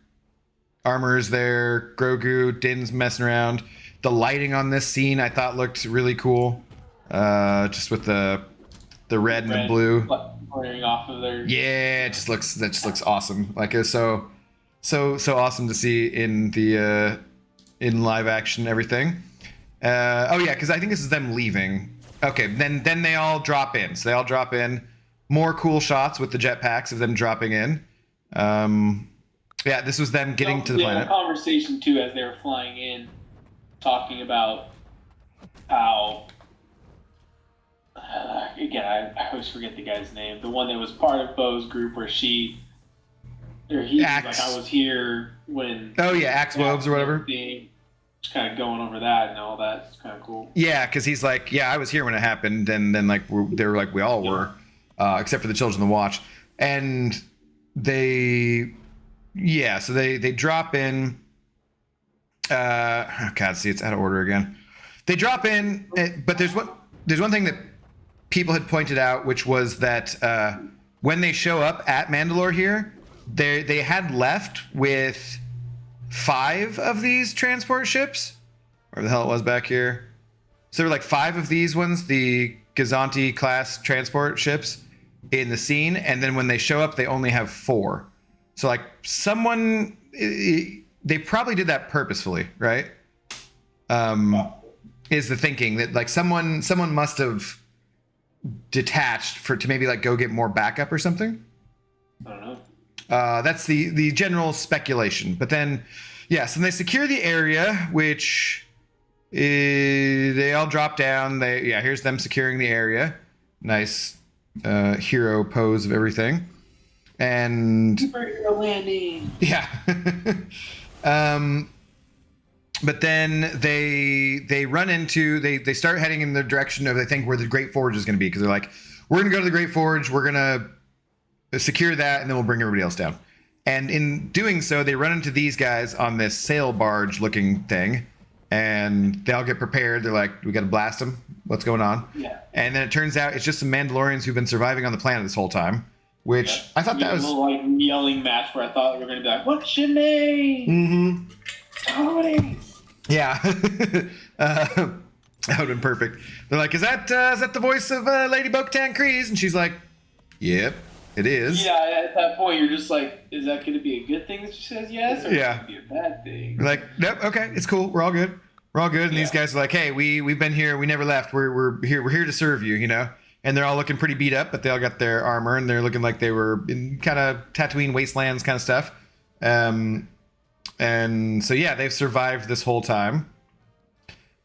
A: Armor's there. Grogu, Din's messing around. The lighting on this scene I thought looked really cool. Just with the red and the blue.
B: Flaring off of there.
A: Yeah, that just looks awesome. Like it's so awesome to see in the in live action and everything. Because I think this is them leaving. Okay, then they all drop in. So they all drop in. More cool shots with the jetpacks of them dropping in. This was them getting to the planet.
B: The conversation too as they were flying in. talking about how again, I always forget the guy's name. The one that was part of Bo's group, where he was like, I was here when.
A: Oh yeah, Axe Woves or whatever.
B: Just kind of going over that and all that. It's kind of cool.
A: Yeah, because he's like, yeah, I was here when it happened, and then like they were like, we all were, except for the Children of the Watch, and so they drop in. Oh God, see, it's out of order again. They drop in, but there's one thing that people had pointed out, which was that when they show up at Mandalore here, they had left with 5 of these transport ships, where the hell it was back here. So there were like 5 of these ones, the Gazanti class transport ships, in the scene, and then when they show up, they only have 4. So like they probably did that purposefully, right? Is the thinking that like someone must have detached to maybe like go get more backup or something.
B: I don't know.
A: That's the general speculation. But then, so they secure the area, which they all drop down. Here's them securing the area. Nice hero pose of everything. And
B: superhero landing.
A: Yeah. But then they run into they start heading in the direction of, I think, where the Great Forge is going to be, because they're like, we're going to go to the Great Forge, we're going to secure that, and then we'll bring everybody else down. And in doing so, they run into these guys on this sail barge looking thing, and they all get prepared. They're like, we got to blast them. What's going on?
B: Yeah.
A: And then it turns out it's just some Mandalorians who've been surviving on the planet this whole time, which I thought that was
B: a little like yelling match where I thought we were going to be like, what's your name? Tony.
A: Yeah. That would have been perfect. They're like, is that the voice of Lady Bo-Katan Kryze? And she's like, yep, it is.
B: Yeah, at that point, you're just like, is that going to be a good thing that she says yes, or is it going to be a bad thing?
A: We're like, nope, okay, it's cool. We're all good. We're all good. And these guys are like, hey, we've been here. We never left. We're here to serve you, you know? And they're all looking pretty beat up, but they all got their armor, and they're looking like they were in kind of Tatooine wastelands kind of stuff. And so, they've survived this whole time.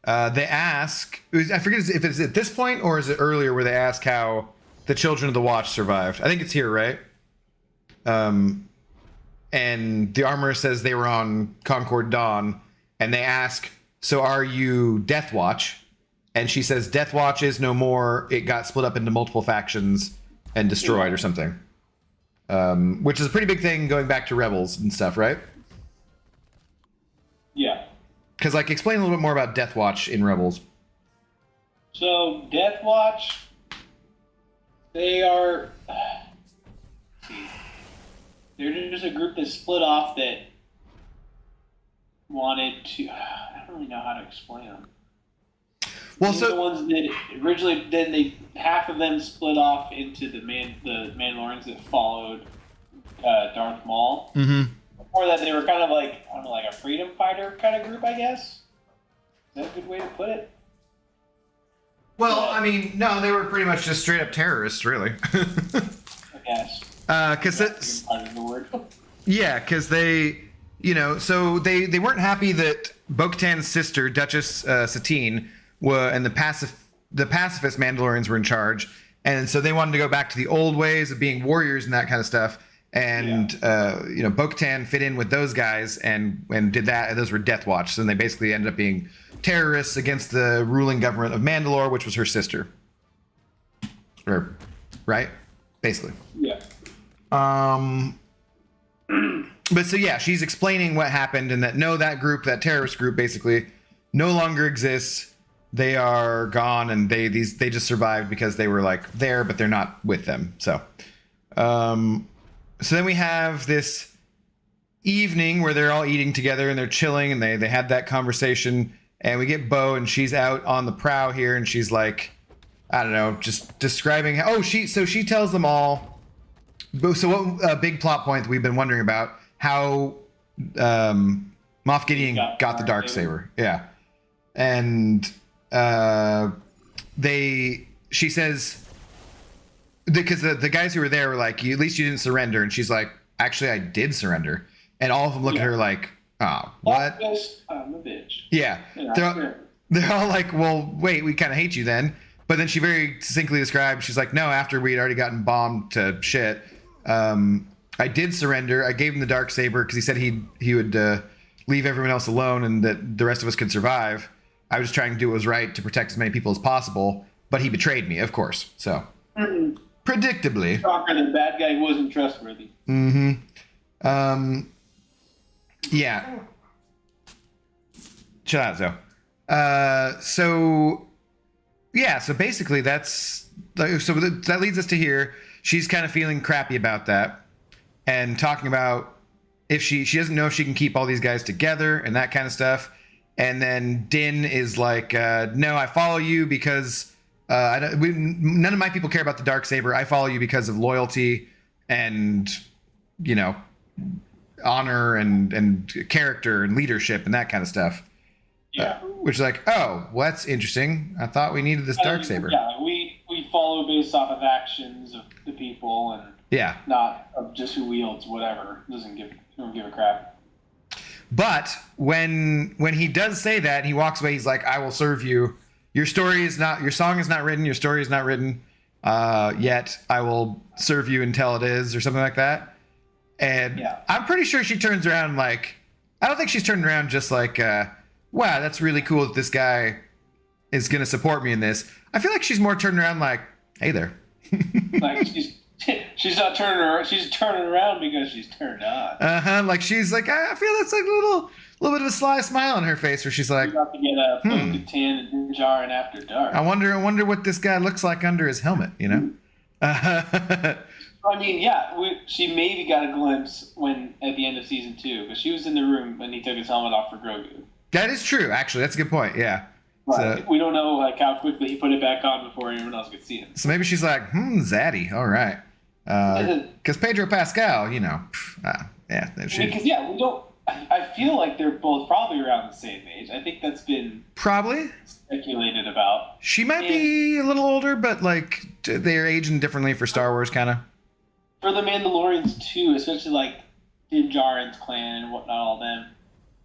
A: They ask, I forget if it's at this point or is it earlier, where they ask how the Children of the Watch survived. I think it's here, right? And the armorer says they were on Concord Dawn, and they ask, so are you Death Watch? And she says, Death Watch is no more. It got split up into multiple factions and destroyed or something. Which is a pretty big thing going back to Rebels and stuff, right?
B: Yeah.
A: Because, like, explain a little bit more about Death Watch in Rebels.
B: So, Death Watch, they are... they're just a group that split off that wanted to... I don't really know how to explain them.
A: Well,
B: These are the ones that originally... Then half of them split off into the Mandalorians that followed Darth Maul.
A: Mm-hmm.
B: Before that, they were kind of like, I don't know, like a freedom fighter kind of group, I guess. Is that a good way to put it?
A: Well, I mean, no, they were pretty much just straight up terrorists, really.
B: I guess.
A: Because
B: that's part of the word.
A: Yeah, because they, so they weren't happy that Bo-Katan's sister, Duchess Satine, and the pacifist Mandalorians were in charge, and so they wanted to go back to the old ways of being warriors and that kind of stuff. And Bo-Katan fit in with those guys and did that, and those were Death Watch. So then they basically ended up being terrorists against the ruling government of Mandalore, which was her sister. Right? Basically.
B: Yeah.
A: But so she's explaining what happened, and that that terrorist group basically no longer exists. They are gone, and they just survived because they were like there, but they're not with them. So So then we have this evening where they're all eating together and they're chilling, and they had that conversation, and we get Bo, and she's out on the prow here, and she's like, I don't know, just describing how, she tells them all. So what big plot point that we've been wondering about, how Moff Gideon got the Darksaber. Yeah. And she says, because the guys who were there were like, at least you didn't surrender. And she's like, actually, I did surrender. And all of them look at her like, Oh, what?
B: I'm a bitch.
A: Yeah. They're all like, well, wait, we kind of hate you then. But then she very succinctly described, she's like, no, after we'd already gotten bombed to shit, I did surrender. I gave him the Darksaber because he said he would leave everyone else alone and that the rest of us could survive. I was trying to do what was right to protect as many people as possible, but he betrayed me, of course. So, predictably.
B: Shocker, the bad guy wasn't trustworthy.
A: Yeah. Chill out, Zoe. So basically that leads us to here. She's kind of feeling crappy about that and talking about if she doesn't know if she can keep all these guys together and that kind of stuff. And then Din is like, no, I follow you because none of my people care about the Darksaber. I follow you because of loyalty and, honor and character and leadership and that kind of stuff.
B: Yeah.
A: Which is like, oh, well, that's interesting. I thought we needed this Darksaber.
B: Yeah, we follow based off of actions of the people and not of just who wields whatever. Don't give a crap.
A: But when he does say that, he walks away. He's like, I will serve you. Your song is not written. Your story is not written yet. I will serve you until it is, or something like that. And I'm pretty sure she turns around like, I don't think she's turning around just like, wow, that's really cool that this guy is going to support me in this. I feel like she's more turning around like, hey there.
B: Like she's not turning around. She's turning around because she's turned on.
A: Like she's like, I feel that's like a little bit of a sly smile on her face where she's like,
B: you're about to get a Bo-Katan and Jar After Dark.
A: I wonder what this guy looks like under his helmet,
B: I mean, she maybe got a glimpse at the end of season 2, because she was in the room when he took his helmet off for Grogu.
A: That is true, actually. That's a good point. Yeah.
B: Right.
A: So,
B: we don't know how quickly he put it back on before anyone else could see him.
A: So maybe she's like, zaddy. All right. Because Pedro Pascal, we don't.
B: I feel like they're both probably around the same age. I think that's been
A: probably
B: speculated about.
A: She might be a little older, but like they're aging differently for Star Wars, kind of.
B: For the Mandalorians too, especially like Din Djarin's clan and whatnot, all them.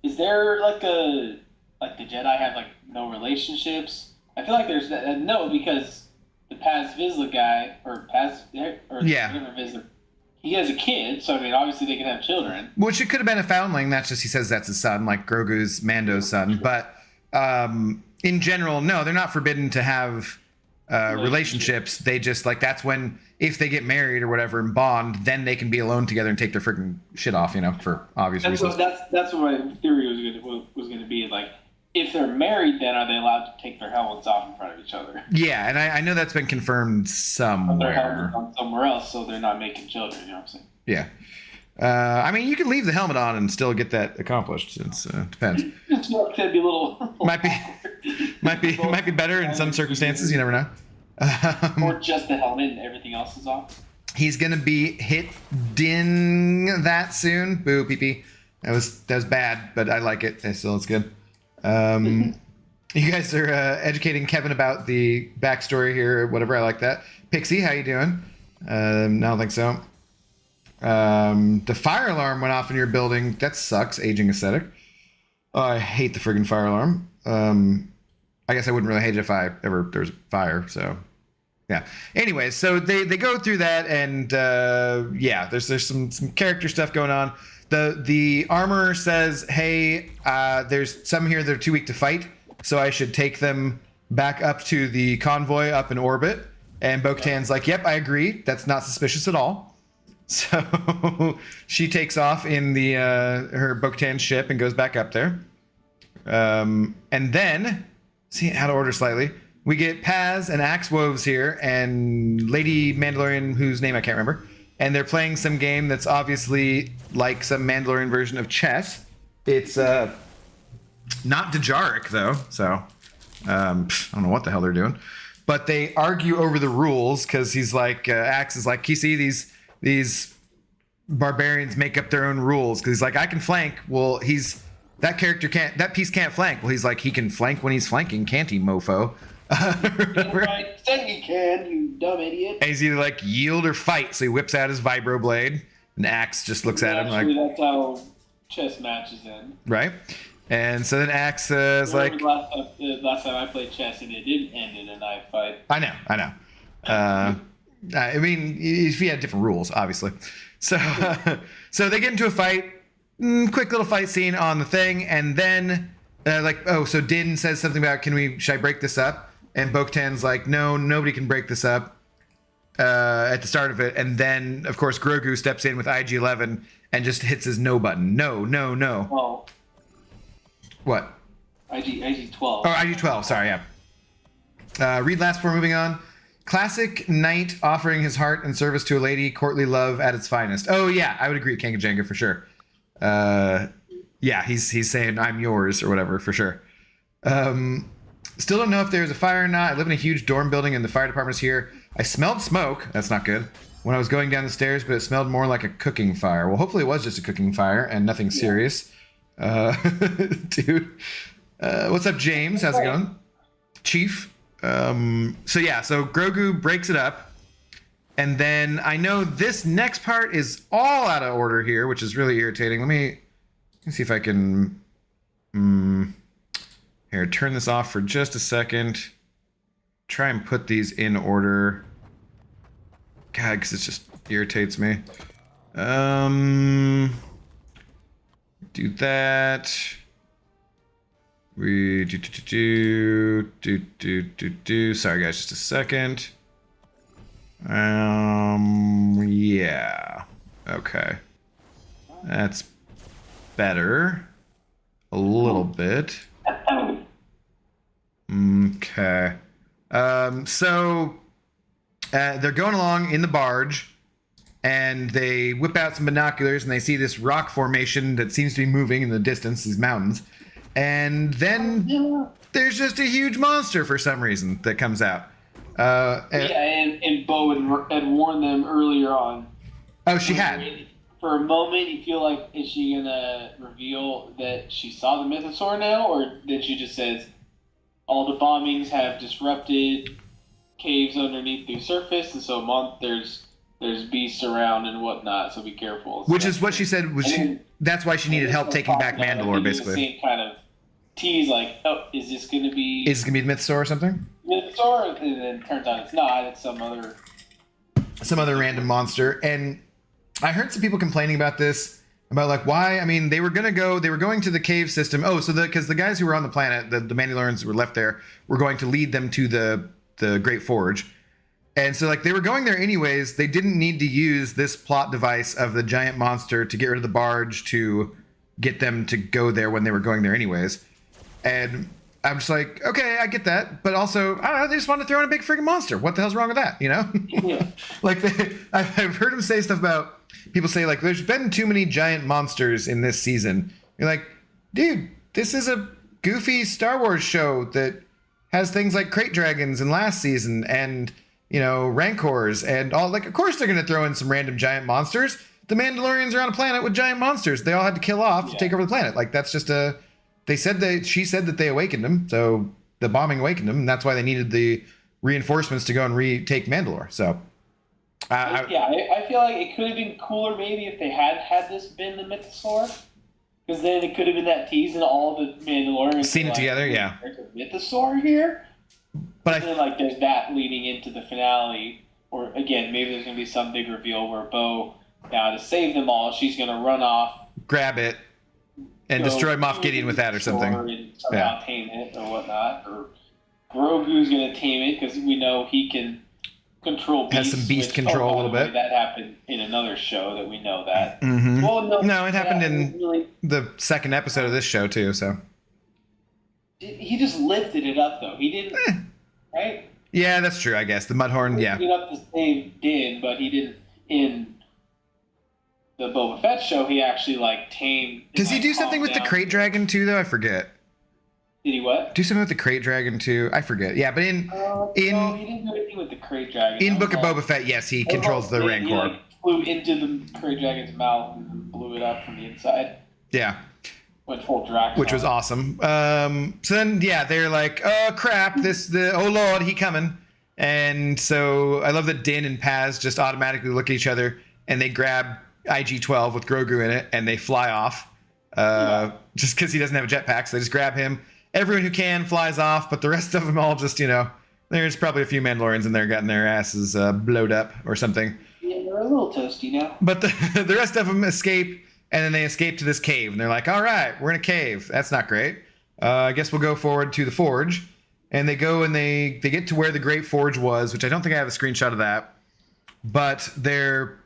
B: Is there like the Jedi have like no relationships? I feel like there's no, because the Paz Vizsla guy whatever Vizsla, he has a kid, so I mean obviously they can have children.
A: Which it could have been a foundling. That's just he says that's his son, like Grogu's Mando's son. But in general, no, they're not forbidden to have relationships. They just like that's when if they get married or whatever and bond, then they can be alone together and take their freaking shit off, for obvious reasons.
B: That's what my theory was going to be. Like, if they're married, then are they allowed to take their helmets off in front of each other?
A: Yeah, and I know that's been confirmed somewhere.
B: Their helmets on somewhere else, so they're not making children. You know what I'm saying?
A: Yeah. I mean, you can leave the helmet on and still get that accomplished. It depends.
B: That'd be a little.
A: might be better in some circumstances. You never know.
B: Or just the helmet and everything else is off.
A: He's gonna be hitting that soon. Boo, pee. That was bad, but I like it. Still, it's good. You guys are educating Kevin about the backstory here, or whatever. I like that. Pixie, how you doing? I don't think so. The fire alarm went off in your building. That sucks. Aging aesthetic. Oh, I hate the friggin' fire alarm. I guess I wouldn't really hate it if there was a fire. So, yeah. Anyways, so they go through that, and there's some character stuff going on. The armorer says, "Hey, there's some here that are too weak to fight, so I should take them back up to the convoy up in orbit." And Bo-Katan's like, "Yep, I agree. That's not suspicious at all." So she takes off in her Bo-Katan ship and goes back up there. And then, see, out of order slightly, we get Paz and Axe Woves here and Lady Mandalorian, whose name I can't remember. And they're playing some game that's obviously like some Mandalorian version of chess. It's not Dejaric, though, so I don't know what the hell they're doing. But they argue over the rules because he's like, Axe is like, you see these barbarians make up their own rules because he's like, I can flank. Well, that piece can't flank. Well, he's like, he can flank when he's flanking, can't he, mofo?
B: Right, then he can, you dumb idiot.
A: And he's either like yield or fight. So he whips out his vibro blade, and Axe just looks at him like,
B: that's how chess matches end.
A: Right? And so then Axe is like...
B: Last time I played chess and it didn't end in a knife fight.
A: I know. I mean, if you had different rules, obviously. So, so they get into a fight, quick little fight scene on the thing, and then so Din says something about, should I break this up? And Bo-Katan's like, no, nobody can break this up at the start of it. And then, of course, Grogu steps in with IG-11 and just hits his no button. No.
B: Oh.
A: What?
B: IG-12.
A: Oh, IG-12, sorry, yeah. Read last before moving on. Classic knight offering his heart in service to a lady, courtly love at its finest. Oh, yeah, I would agree with Kanka Jenga for sure. Yeah, he's saying I'm yours or whatever for sure. Still don't know if there's a fire or not. I live in a huge dorm building and the fire department's here. I smelled smoke. That's not good. When I was going down the stairs, but it smelled more like a cooking fire. Well, hopefully it was just a cooking fire and nothing serious. Dude. What's up, James? How's it going? Chief. So Grogu breaks it up. And then I know this next part is all out of order here, which is really irritating. Let me see if I can... Here, turn this off for just a second. Try and put these in order. God, because it just irritates me. Do that. We do. Sorry, guys, just a second. Yeah. Okay. That's better. A little bit. Okay. So they're going along in the barge, and they whip out some binoculars, and they see this rock formation that seems to be moving in the distance, these mountains. And then there's just a huge monster for some reason that comes out.
B: And Bo had warned them earlier on.
A: Oh, she had.
B: For a moment, you feel like, is she gonna reveal that she saw the mythosaur now, or that she just says all the bombings have disrupted caves underneath the surface, and so there's beasts around and whatnot, so be careful.
A: Which is what she said. That's why she needed help taking back Mandalore, basically.
B: The same kind of tease, like, oh, is this gonna be?
A: Is it gonna be the mythosaur or something?
B: Mythosaur, and then it turns out it's not. It's some other random monster.
A: And I heard some people complaining about this, about like why. I mean, they were going to the cave system. Oh, so because the guys who were on the planet, the Mandalorians who were left there, were going to lead them to the Great Forge. And so like they were going there anyways. They didn't need to use this plot device of the giant monster to get rid of the barge to get them to go there when they were going there anyways. And I'm just like, okay, I get that, but also, I don't know, they just want to throw in a big freaking monster. What the hell's wrong with that, you know?
B: Yeah.
A: Like, I've heard him say stuff about, people say, like, there's been too many giant monsters in this season. You're like, dude, this is a goofy Star Wars show that has things like crate dragons in last season and, you know, rancors and all. Like, of course they're going to throw in some random giant monsters. The Mandalorians are on a planet with giant monsters they all had to kill off to take over the planet. Like, that's just a... She said that they awakened him, so the bombing awakened him, and that's why they needed the reinforcements to go and retake Mandalore. So,
B: I feel like it could have been cooler maybe if they had this been the mythosaur, because then it could have been that tease and all the Mandalorians
A: seen it together. Yeah,
B: there's a mythosaur here,
A: but
B: then like there's that leading into the finale, or again maybe there's gonna be some big reveal where Bo, now to save them all, she's gonna run off,
A: grab it. And destroy Moff Gideon with that or something.
B: And somehow tame it or whatnot. Or Grogu's going to tame it because we know he can control beasts.
A: Has some beast control a little bit.
B: That happened in another show that we know that.
A: Mm-hmm.
B: Well,
A: no, it happened in the second episode of this show too, so.
B: He just lifted it up though. He didn't, right?
A: Yeah, that's true, I guess. The Mudhorn, yeah.
B: He lifted it up to save Din, but he didn't in... the Boba Fett show, he actually like tamed.
A: Does he do something with the crate dragon too, though? I forget.
B: Did he what?
A: Do something with the crate dragon too? I forget. Yeah, but
B: no, he didn't do anything with the crate dragon.
A: In Book of Boba Fett, yes, he controls the Rancor.
B: He like, flew into the crate dragon's mouth and blew it up from the inside.
A: Yeah.
B: Went full Drax.
A: Which was awesome. So then, yeah, they're like, oh crap, oh lord, he coming. And so I love that Din and Paz just automatically look at each other and they grab IG-12 with Grogu in it, and they fly off. just because he doesn't have a jetpack. So they just grab him. Everyone who can flies off, but the rest of them all just, there's probably a few Mandalorians in there getting their asses blowed up or something.
B: Yeah, they're a little toasty now.
A: But the rest of them escape, and then they escape to this cave. And they're like, all right, we're in a cave. That's not great. I guess we'll go forward to the forge. And they go and they get to where the Great Forge was, which I don't think I have a screenshot of that. But they're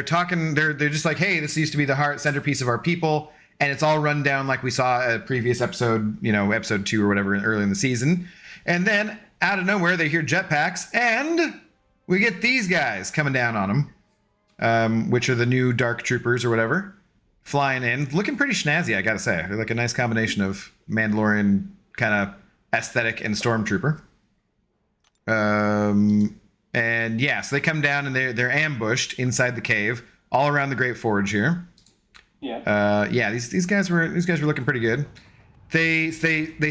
A: talking, they're just like, hey, this used to be the centerpiece of our people. And it's all run down like we saw a previous episode, episode 2 or whatever early in the season. And then out of nowhere, they hear jetpacks, and we get these guys coming down on them, which are the new Dark Troopers or whatever, flying in, looking pretty snazzy, I gotta say. They're like a nice combination of Mandalorian kind of aesthetic and Stormtrooper. And yeah, so they come down and they're ambushed inside the cave, all around the Great Forge here.
B: Yeah.
A: These guys were looking pretty good. They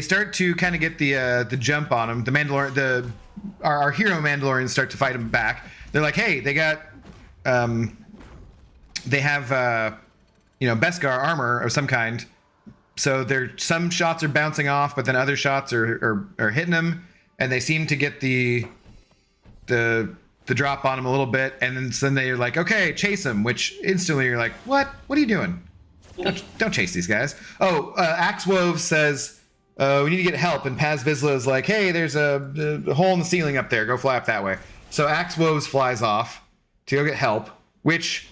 A: start to kind of get the jump on them. Our hero Mandalorians start to fight them back. They're like, hey, they have Beskar armor of some kind. So some shots are bouncing off, but then other shots are hitting them, and they seem to get the drop on them a little bit, and then they're like, okay, chase them, which instantly you're like, what are you doing? Don't chase these guys. Axe Wove says we need to get help, and Paz Vizsla is like, hey, there's a hole in the ceiling up there, go fly up that way. So Axe Wove flies off to go get help, which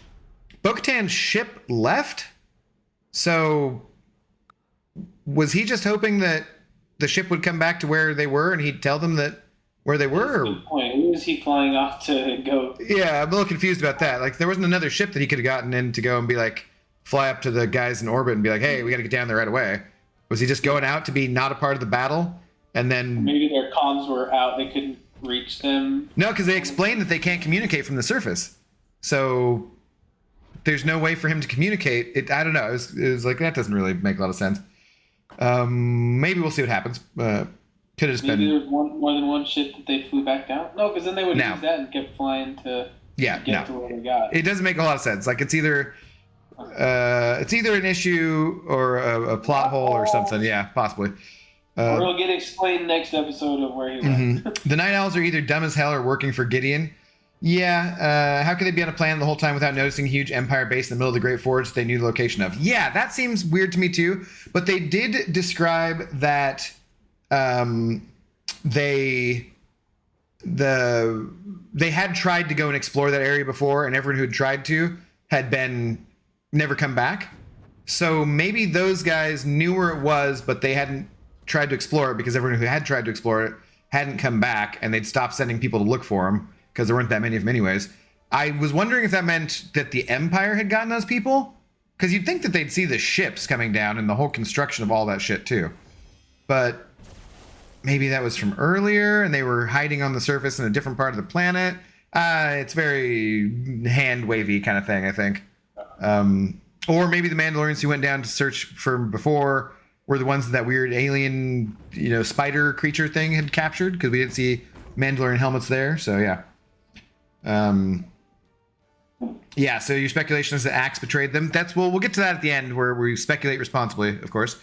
A: Bo-Katan's ship left. So was he just hoping that the ship would come back to where they were and he'd tell them that where they were?
B: Good point. Who was he flying off to go?
A: Yeah, I'm a little confused about that. Like, there wasn't another ship that he could have gotten in to go and be like, fly up to the guys in orbit and be like, hey, we got to get down there right away. Was he just going out to be not a part of the battle? And then
B: maybe their comms were out. They couldn't reach them.
A: No, because they explained that they can't communicate from the surface. So there's no way for him to communicate. I don't know. It was like, that doesn't really make a lot of sense. Maybe we'll see what happens. Could have just
B: maybe
A: been.
B: there was more than one ship that they flew back down. No, because then they would use that and kept flying to get to where they got.
A: It doesn't make a lot of sense. Like, it's either an issue or a plot hole or something. Yeah, possibly.
B: Or it'll get explained next episode of where he went.
A: The Night Owls are either dumb as hell or working for Gideon. Yeah, how could they be on a plan the whole time without noticing a huge Empire base in the middle of the Great Forge that they knew the location of? Yeah, that seems weird to me too. But they did describe that they had tried to go and explore that area before, and everyone who had tried to had never come back. So maybe those guys knew where it was, but they hadn't tried to explore it because everyone who had tried to explore it hadn't come back, and they'd stopped sending people to look for them because there weren't that many of them anyways. I was wondering if that meant that the Empire had gotten those people, because you'd think that they'd see the ships coming down and the whole construction of all that shit too. But maybe that was from earlier and they were hiding on the surface in a different part of the planet. It's very hand wavy kind of thing, I think. Or maybe the Mandalorians who went down to search for before were the ones that weird alien, spider creature thing had captured, because we didn't see Mandalorian helmets there. So yeah. So your speculation is that Axe betrayed them. We'll get to that at the end, where we speculate responsibly, of course.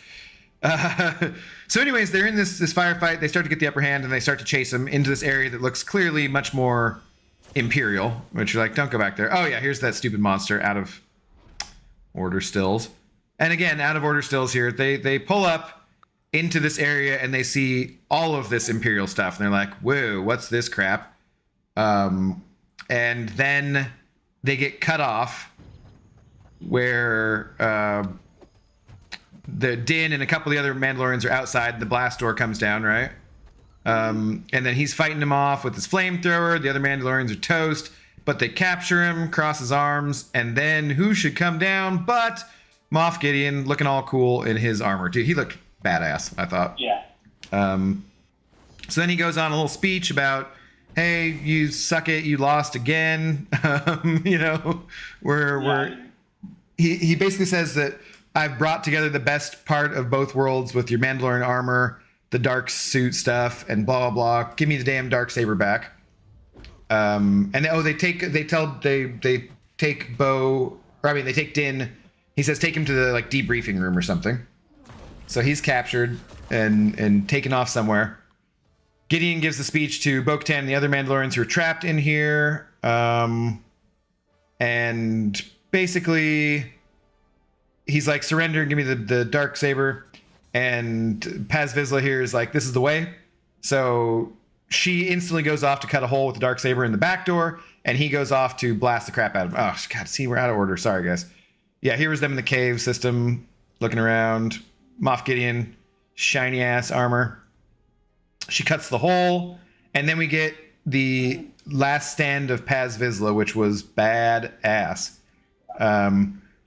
A: So anyways, they're in this firefight. They start to get the upper hand, and they start to chase them into this area that looks clearly much more Imperial, which you're like, don't go back there. Oh yeah, here's that stupid monster out of Order Stills. And again, out of Order Stills here, they pull up into this area and they see all of this Imperial stuff, and they're like, whoa, what's this crap? And then they get cut off where the Din and a couple of the other Mandalorians are outside. The blast door comes down, right? And then he's fighting him off with his flamethrower. The other Mandalorians are toast, but they capture him, cross his arms, and then who should come down but Moff Gideon, looking all cool in his armor. Dude, he looked badass, I thought.
B: Yeah.
A: So then he goes on a little speech about, hey, you suck it, you lost again. He basically says that I've brought together the best part of both worlds with your Mandalorian armor, the dark suit stuff, and blah blah blah. Give me the damn dark saber back. They take Din. He he says take him to the like debriefing room or something. So he's captured and taken off somewhere. Gideon gives the speech to Bo-Katan and the other Mandalorians who are trapped in here. And basically, he's like, surrender and give me the dark saber. And Paz Vizsla here is like, this is the way. So she instantly goes off to cut a hole with the dark saber in the back door, and he goes off to blast the crap out of him. Oh, God, see, we're out of order. Sorry, guys. Yeah, here was them in the cave system, looking around. Moff Gideon, shiny ass armor. She cuts the hole, and then we get the last stand of Paz Vizsla, which was badass.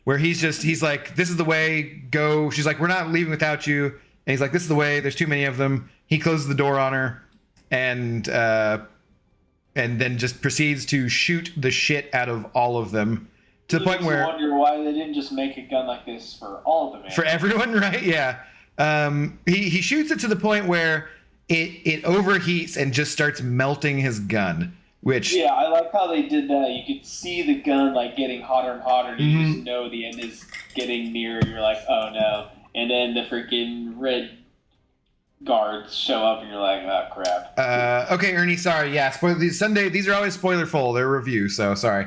A: Where he's like, this is the way, go. She's like, we're not leaving without you. And he's like, this is the way, there's too many of them. He closes the door on her and then just proceeds to shoot the shit out of all of them to the point where...
B: I wonder why they didn't just make a gun like this for all of them.
A: For everyone, right? Yeah. He shoots it to the point where it overheats and just starts melting his gun. Which,
B: yeah, I like how they did that. You could see the gun like getting hotter and hotter, and you just know the end is getting near. You're like, oh no! And then the freaking red guards show up, and you're like, oh crap.
A: Okay, Ernie, sorry. Yeah, Sunday. These are always spoiler full. They're review, so sorry.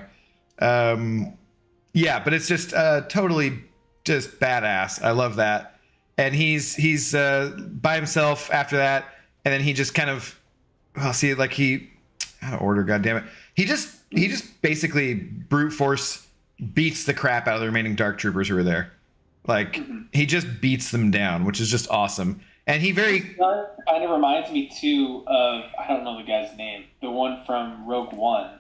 A: Yeah, but it's just totally just badass. I love that. And he's by himself after that, and then he just kind of, out of order, goddammit. He just basically brute force beats the crap out of the remaining Dark Troopers who were there. Like, he just beats them down, which is just awesome. And he
B: kind of reminds me too of, I don't know the guy's name, the one from Rogue One.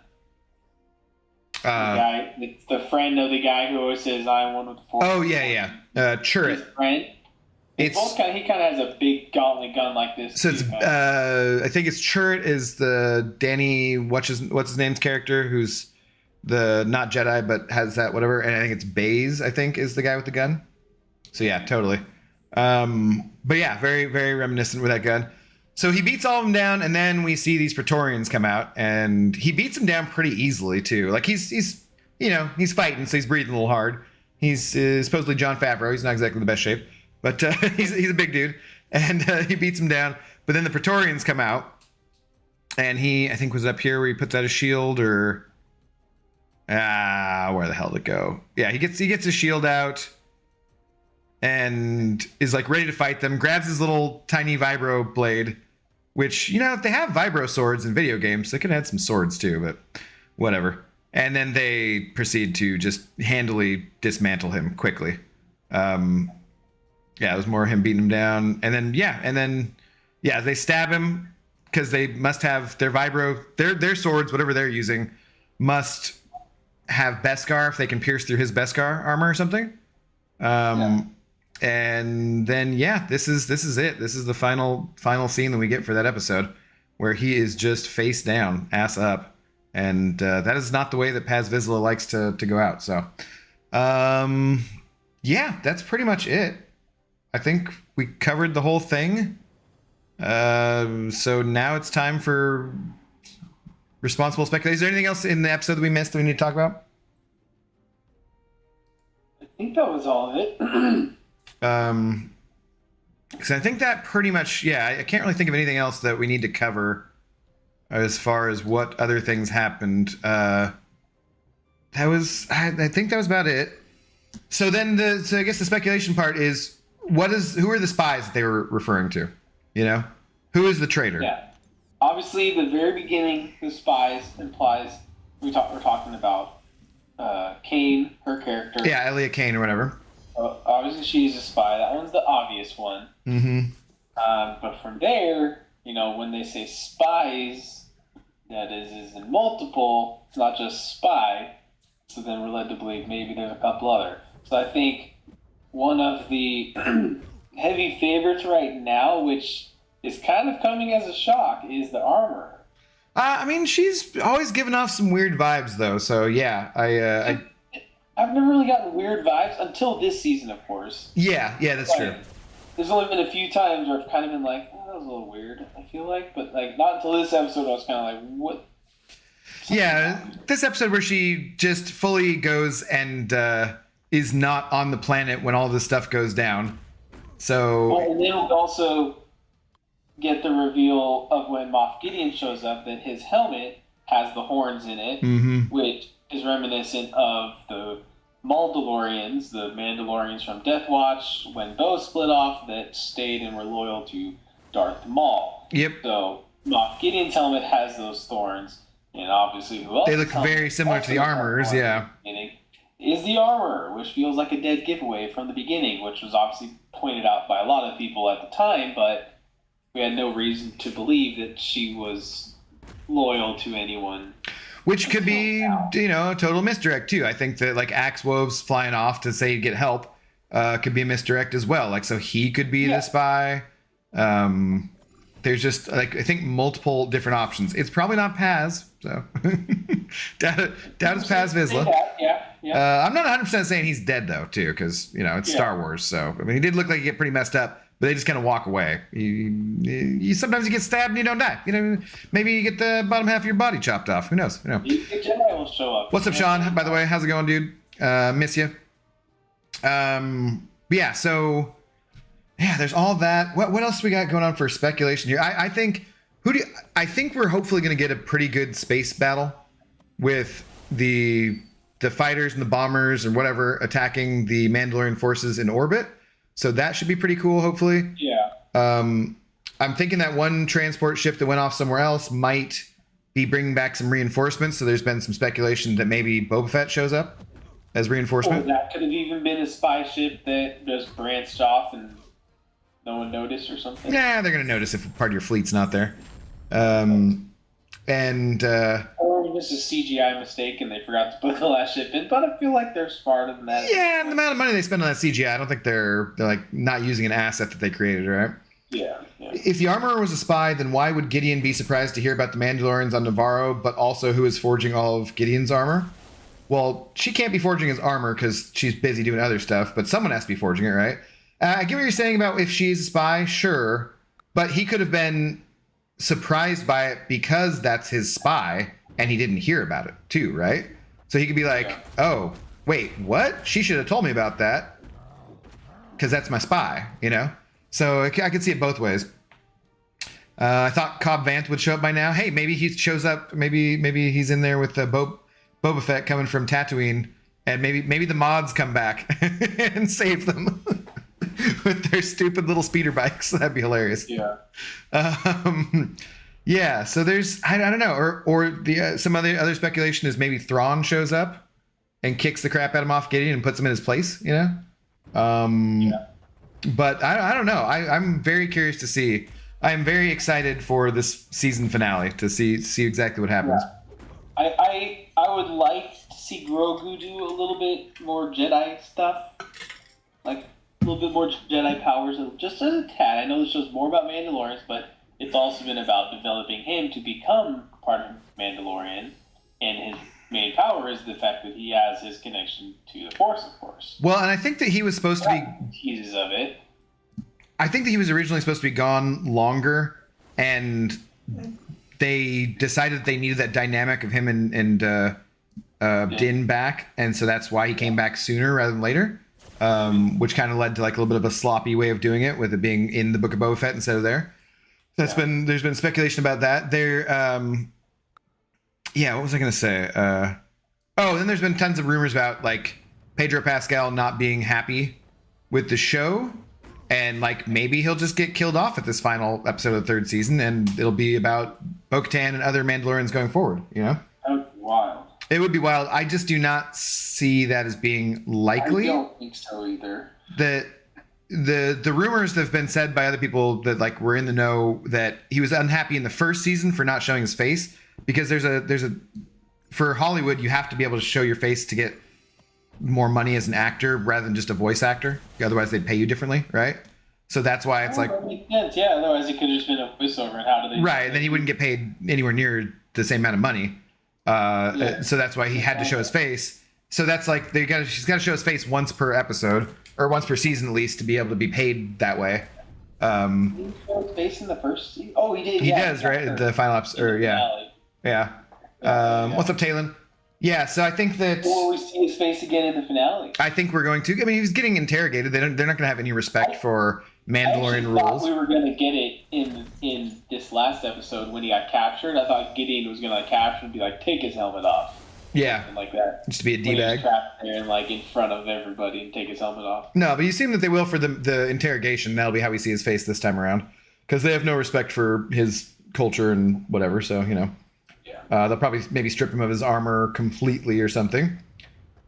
B: The guy, it's the friend of the guy who always says, "I'm one with the Force."
A: Oh yeah. Chirrut.
B: His friend. He kind of has a big gauntlet gun like this.
A: So it's I think it's Chirrut is the Danny what's his name's character who's the not Jedi but has that whatever, and I think it's Bayeee, I think, is the guy with the gun. So yeah, totally. But yeah, very very reminiscent with that gun. So he beats all of them down, and then we see these Praetorians come out, and he beats them down pretty easily too. Like he's fighting, so he's breathing a little hard. He's supposedly Jon Favreau. He's not exactly in the best shape. But he's a big dude, and he beats him down. But then the Praetorians come out, and he, I think, was up here where he puts out his shield, or where the hell did it go? Yeah, he gets his shield out, and is like ready to fight them. Grabs his little tiny vibro blade, which if they have vibro swords in video games, they could add some swords too, but whatever. And then they proceed to just handily dismantle him quickly. Yeah, it was more him beating him down. And then they stab him because they must have their vibro, their swords, whatever they're using, must have Beskar if they can pierce through his Beskar armor or something. And then, this is it. This is the final scene that we get for that episode where he is just face down, ass up. And that is not the way that Paz Vizsla likes to go out. So, that's pretty much it. I think we covered the whole thing. So now it's time for responsible speculation. Is there anything else in the episode that we missed that we need to talk about?
B: I think that was all of it.
A: Because I think that pretty much, I can't really think of anything else that we need to cover as far as what other things happened. I think that was about it. So then I guess the speculation part is, who are the spies that they were referring to? Who is the traitor?
B: Yeah. Obviously, the very beginning, the spies implies we're talking about Kane, her character.
A: Yeah, Elia Kane or whatever.
B: Obviously, she's a spy. That one's the obvious one.
A: Mm-hmm.
B: But from there, when they say spies, that is in multiple. It's not just spy. So then we're led to believe maybe there's a couple other. So I think one of the heavy favorites right now, which is kind of coming as a shock, is the armor.
A: I mean, she's always given off some weird vibes, though. So yeah,
B: I've never really gotten weird vibes until this season, of course.
A: Yeah, that's true.
B: There's only been a few times where I've kind of been like, that was a little weird, I feel like. But not until this episode I was kind of like, what? Something
A: this episode where she just fully goes and, is not on the planet when all this stuff goes down. So
B: Well, and then we'll also get the reveal of when Moff Gideon shows up that his helmet has the horns in it, which is reminiscent of the Mandalorians, the Mandalorians from Death Watch, when those split off that stayed and were loyal to Darth Maul.
A: Yep.
B: So Moff Gideon's helmet has those thorns, and obviously who else?
A: They look very similar to the armors, yeah.
B: Is the armor, which feels like a dead giveaway from the beginning, which was obviously pointed out by a lot of people at the time, but we had no reason to believe that she was loyal to anyone.
A: Which could be, a total misdirect too. I think that like Axe Wove's flying off to say get help could be a misdirect as well. Like, so he could be the spy. There's just like, I think multiple different options. It's probably not Paz. So doubt it's Paz Vizsla. I'm not 100% saying he's dead though too. Cause it's Star Wars. So, I mean, he did look like he get pretty messed up. But they just kind of walk away. Sometimes you get stabbed and you don't die. Maybe you get the bottom half of your body chopped off. Who knows?
B: The Jedi will show up.
A: What's up, Sean? By the way, how's it going, dude? Miss you. Yeah. So, there's all that. What else we got going on for speculation here? I think we're hopefully going to get a pretty good space battle with the fighters and the bombers and whatever attacking the Mandalorian forces in orbit. So that should be pretty cool, hopefully.
B: Yeah.
A: I'm thinking that one transport ship that went off somewhere else might be bringing back some reinforcements. So there's been some speculation that maybe Boba Fett shows up as reinforcement.
B: Or that could have even been a spy ship that just branched off and no one noticed or something.
A: Yeah, they're going to notice if part of your fleet's not there.
B: Or just a CGI mistake and they forgot to put the last ship in, but I feel like they're smarter than that.
A: Yeah, and the amount of money they spend on that CGI, I don't think they're like not using an asset that they created, right?
B: Yeah.
A: If the armorer was a spy, then why would Gideon be surprised to hear about the Mandalorians on Navarro, but also who is forging all of Gideon's armor? Well, she can't be forging his armor because she's busy doing other stuff, but someone has to be forging it, right? I get what you're saying about if she's a spy, sure, but he could have been surprised by it because that's his spy and he didn't hear about it too, right? So he could be like, oh, wait, what? She should have told me about that because that's my spy, So I could see it both ways. I thought Cobb Vanth would show up by now. Hey, maybe he shows up. Maybe he's in there with the Boba Fett coming from Tatooine, and maybe the mods come back and save them with their stupid little speeder bikes. That'd be hilarious.
B: Yeah.
A: Yeah. So there's I don't know, or the some other speculation is maybe Thrawn shows up and kicks the crap out of Moff Gideon and puts him in his place. But I don't know. I'm very curious to see. I'm very excited for this season finale to see exactly what happens.
B: Yeah. I would like to see Grogu do a little bit more Jedi stuff, like a little bit more Jedi powers, just as a tad. I know the show's more about Mandalorians, but it's also been about developing him to become part of Mandalorian, and his main power is the fact that he has his connection to the Force, of course.
A: Well, and I think that he was supposed to be
B: teases of it.
A: I think that he was originally supposed to be gone longer, and they decided that they needed that dynamic of him and Din back, and so that's why he came back sooner rather than later, which kind of led to like a little bit of a sloppy way of doing it, with it being in the Book of Boba Fett instead of there. There's been speculation about that. What was I going to say? Then there's been tons of rumors about like Pedro Pascal not being happy with the show. And like maybe he'll just get killed off at this final episode of the third season, and it'll be about Bo-Katan and other Mandalorians going forward.
B: That would be wild.
A: It would be wild. I just do not see that as being likely.
B: I don't think so either.
A: The rumors that have been said by other people that like were in the know that he was unhappy in the first season for not showing his face, because there's a for Hollywood you have to be able to show your face to get more money as an actor rather than just a voice actor. Otherwise they'd pay you differently, right? So that's why it's like
B: that makes sense. Yeah, otherwise it could have just been a voiceover. And how do they?
A: Right, then he wouldn't get paid anywhere near the same amount of money. So that's why he had to show his face. So that's like he's got to show his face once per episode or once per season at least to be able to be paid that way.
B: Did he show his face in the first season? Oh, he did.
A: He does, right? The final episode, or yeah. What's up, Talon? Yeah, so I think that
B: Will we see his face again in the finale?
A: I think we're going to. I mean, he's getting interrogated. They're not going to have any respect for
B: I actually
A: Mandalorian
B: thought
A: rules.
B: we were gonna get it in this last episode when he got captured. I thought Gideon was gonna capture and be like, take his helmet off,
A: Yeah,
B: something like that.
A: just to be a
B: When he was
A: d-bag.
B: trapped there and like in front of everybody and take his helmet off.
A: No, but you assume that they will for the interrogation. That'll be how we see his face this time around, because they have no respect for his culture and whatever. So
B: Yeah.
A: they'll probably maybe strip him of his armor completely or something.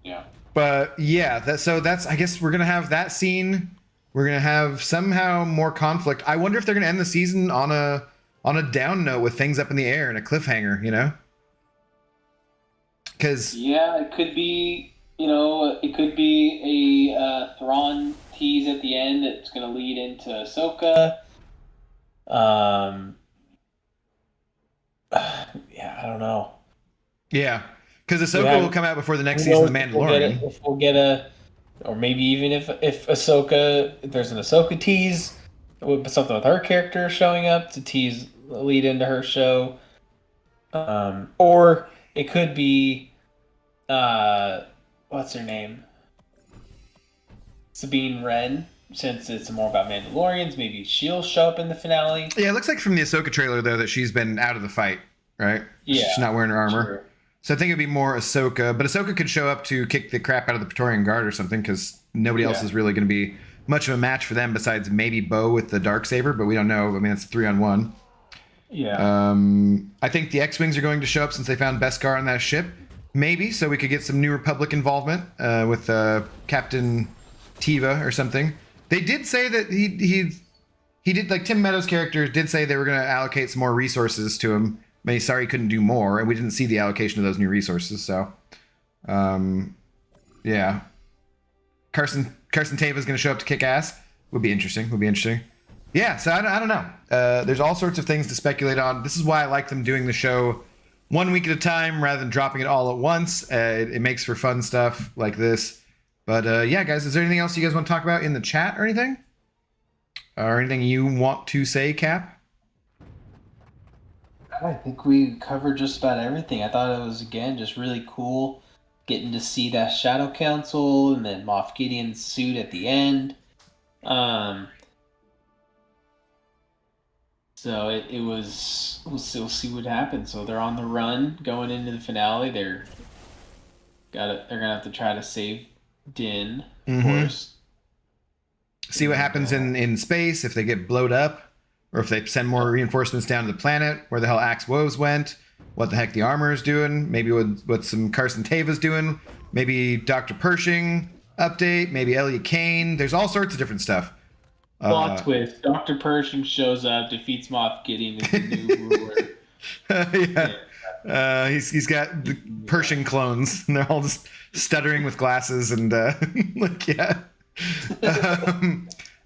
B: Yeah.
A: But yeah, that's I guess we're gonna have that scene. We're gonna have somehow more conflict. I wonder if they're gonna end the season on a down note with things up in the air and a cliffhanger. Because
B: Yeah, it could be. It could be a Thrawn tease at the end that's going to lead into Ahsoka. Yeah, I don't know.
A: yeah, because Ahsoka
B: Yeah.
A: will come out before the next
B: Who
A: season of The
B: knows if we'll get
A: Mandalorian.
B: if we'll get or maybe even if Ahsoka, if there's an Ahsoka tease, with something with her character showing up to tease lead into her show, or it could be, what's her name, Sabine Wren. Since it's more about Mandalorians, maybe she'll show up in the finale.
A: Yeah, it looks like from the Ahsoka trailer though that she's been out of the fight, right?
B: Yeah,
A: she's not wearing her armor.
B: sure.
A: So I think it'd be more Ahsoka, but Ahsoka could show up to kick the crap out of the Praetorian Guard or something, because nobody else
B: Yeah.
A: is really going to be much of a match for them besides maybe Bo with the Darksaber, but we don't know. I mean, it's 3-on-1.
B: Yeah.
A: I think the X-Wings are going to show up since they found Beskar on that ship. Maybe, so we could get some New Republic involvement with Captain Tiva or something. They did say that he did, like Tim Meadows' character did say they were going to allocate some more resources to him. I mean, he's sorry he couldn't do more, and we didn't see the allocation of those new resources. So, yeah, Carson Tava is going to show up to kick ass. Would be interesting. Yeah, so I don't know. There's all sorts of things to speculate on. This is why I like them doing the show 1 week at a time rather than dropping it all at once. It makes for fun stuff like this. But yeah, guys, is there anything else you guys want to talk about in the chat or anything? Or anything you want to say, Cap?
B: I think we covered just about everything. I thought it was, again, just really cool getting to see that Shadow Council and then Moff Gideon's suit at the end. So it was. We'll see what happens. So they're on the run going into the finale. They're gonna have to try to save Din, of course.
A: See what happens in space, if they get blowed up, or if they send more reinforcements down to the planet, where the hell Axe Woves went, what the heck the armor is doing, maybe what some Carson Tava's doing, maybe Dr. Pershing update, maybe Elliot Kane. There's all sorts of different stuff.
B: Plot twist: Dr. Pershing shows up, defeats Moff Gideon as the new ruler.
A: Yeah. He's got the Pershing clones, and they're all just stuttering with glasses and like, yeah.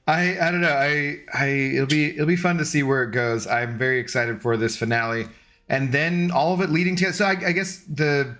A: I don't know. It'll be fun to see where it goes. I'm very excited for this finale, and then all of it leading to. So I guess the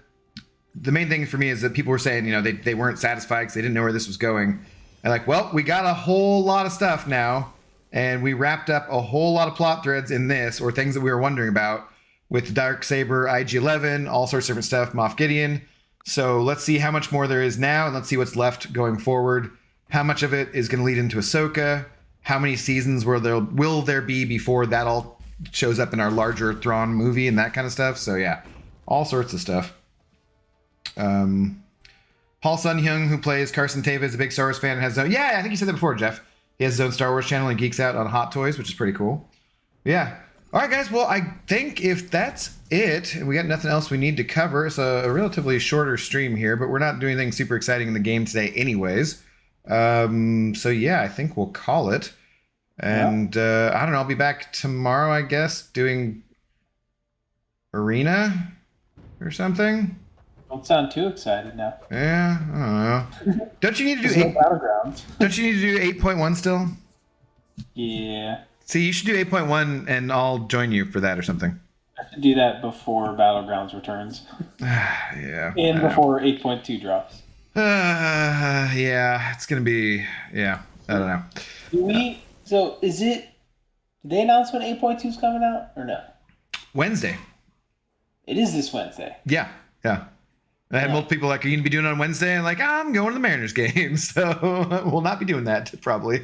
A: main thing for me is that people were saying, they weren't satisfied because they didn't know where this was going. And like, well, we got a whole lot of stuff now, and we wrapped up a whole lot of plot threads in this, or things that we were wondering about with Darksaber, IG-11, all sorts of different stuff, Moff Gideon. So let's see how much more there is now, and let's see what's left going forward. How much of it is going to lead into Ahsoka? How many seasons will there be before that all shows up in our larger Thrawn movie and that kind of stuff? So yeah, all sorts of stuff. Paul Sun-Hyung, who plays Carson Tava, is a big Star Wars fan and has his own... Yeah, I think you said that before, Jeff. He has his own Star Wars channel and geeks out on Hot Toys, which is pretty cool. Yeah. All right, guys. Well, I think if that's it, and we got nothing else we need to cover, it's a relatively shorter stream here, but we're not doing anything super exciting in the game today anyways. So yeah, I think we'll call it. And I don't know, I'll be back tomorrow, I guess, doing Arena or something.
B: Don't sound too excited now.
A: Yeah, I don't know. Don't you need to do
B: There's no Battlegrounds.
A: Don't you need to do 8.1 still?
B: Yeah.
A: See, you should do 8.1 and I'll join you for that or something.
B: I have to do that before Battlegrounds returns.
A: Yeah.
B: And before 8.2 drops.
A: Yeah, it's gonna be, I don't know.
B: Did they announce when 8.2 is coming out or no?
A: Wednesday.
B: It is this Wednesday.
A: Yeah. And I had multiple people like, are you going to be doing it on Wednesday? And like, I'm going to the Mariners game. So we'll not be doing that probably.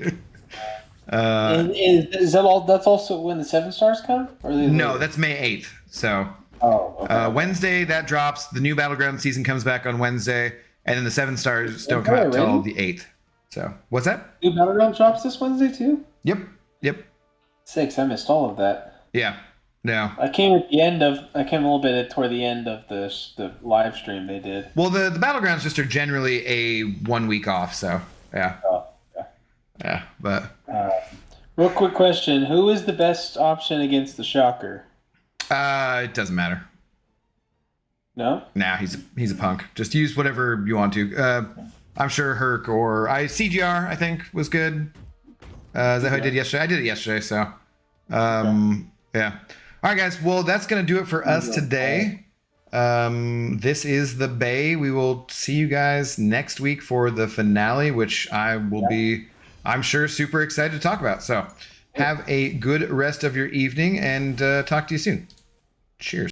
B: Is that all? That's also when the 7 stars come? Or are they
A: No,
B: later?
A: that's May 8th. So
B: Okay.
A: Wednesday that drops. The new Battleground season comes back on Wednesday. And then the 7 stars don't come
B: Okay,
A: out till
B: already?
A: the 8th. So what's that?
B: New Battleground drops this Wednesday too?
A: Yep.
B: 6. I missed all of that.
A: Yeah. No.
B: I came a little bit toward the end of the live stream they did.
A: Well, the Battlegrounds just are generally a 1 week off. So yeah.
B: Oh, yeah.
A: Yeah. But
B: Real quick question: who is the best option against the Shocker?
A: it doesn't matter.
B: No.
A: Nah, he's a punk. Just use whatever you want to. I'm sure Herc or CGR I think was good. Is that how I did yesterday? I did it yesterday, so yeah. All right, guys. Well, that's gonna do it for us today. This is the Bayeee. We will see you guys next week for the finale, which I will be, I'm sure, super excited to talk about. So have a good rest of your evening and talk to you soon. Cheers.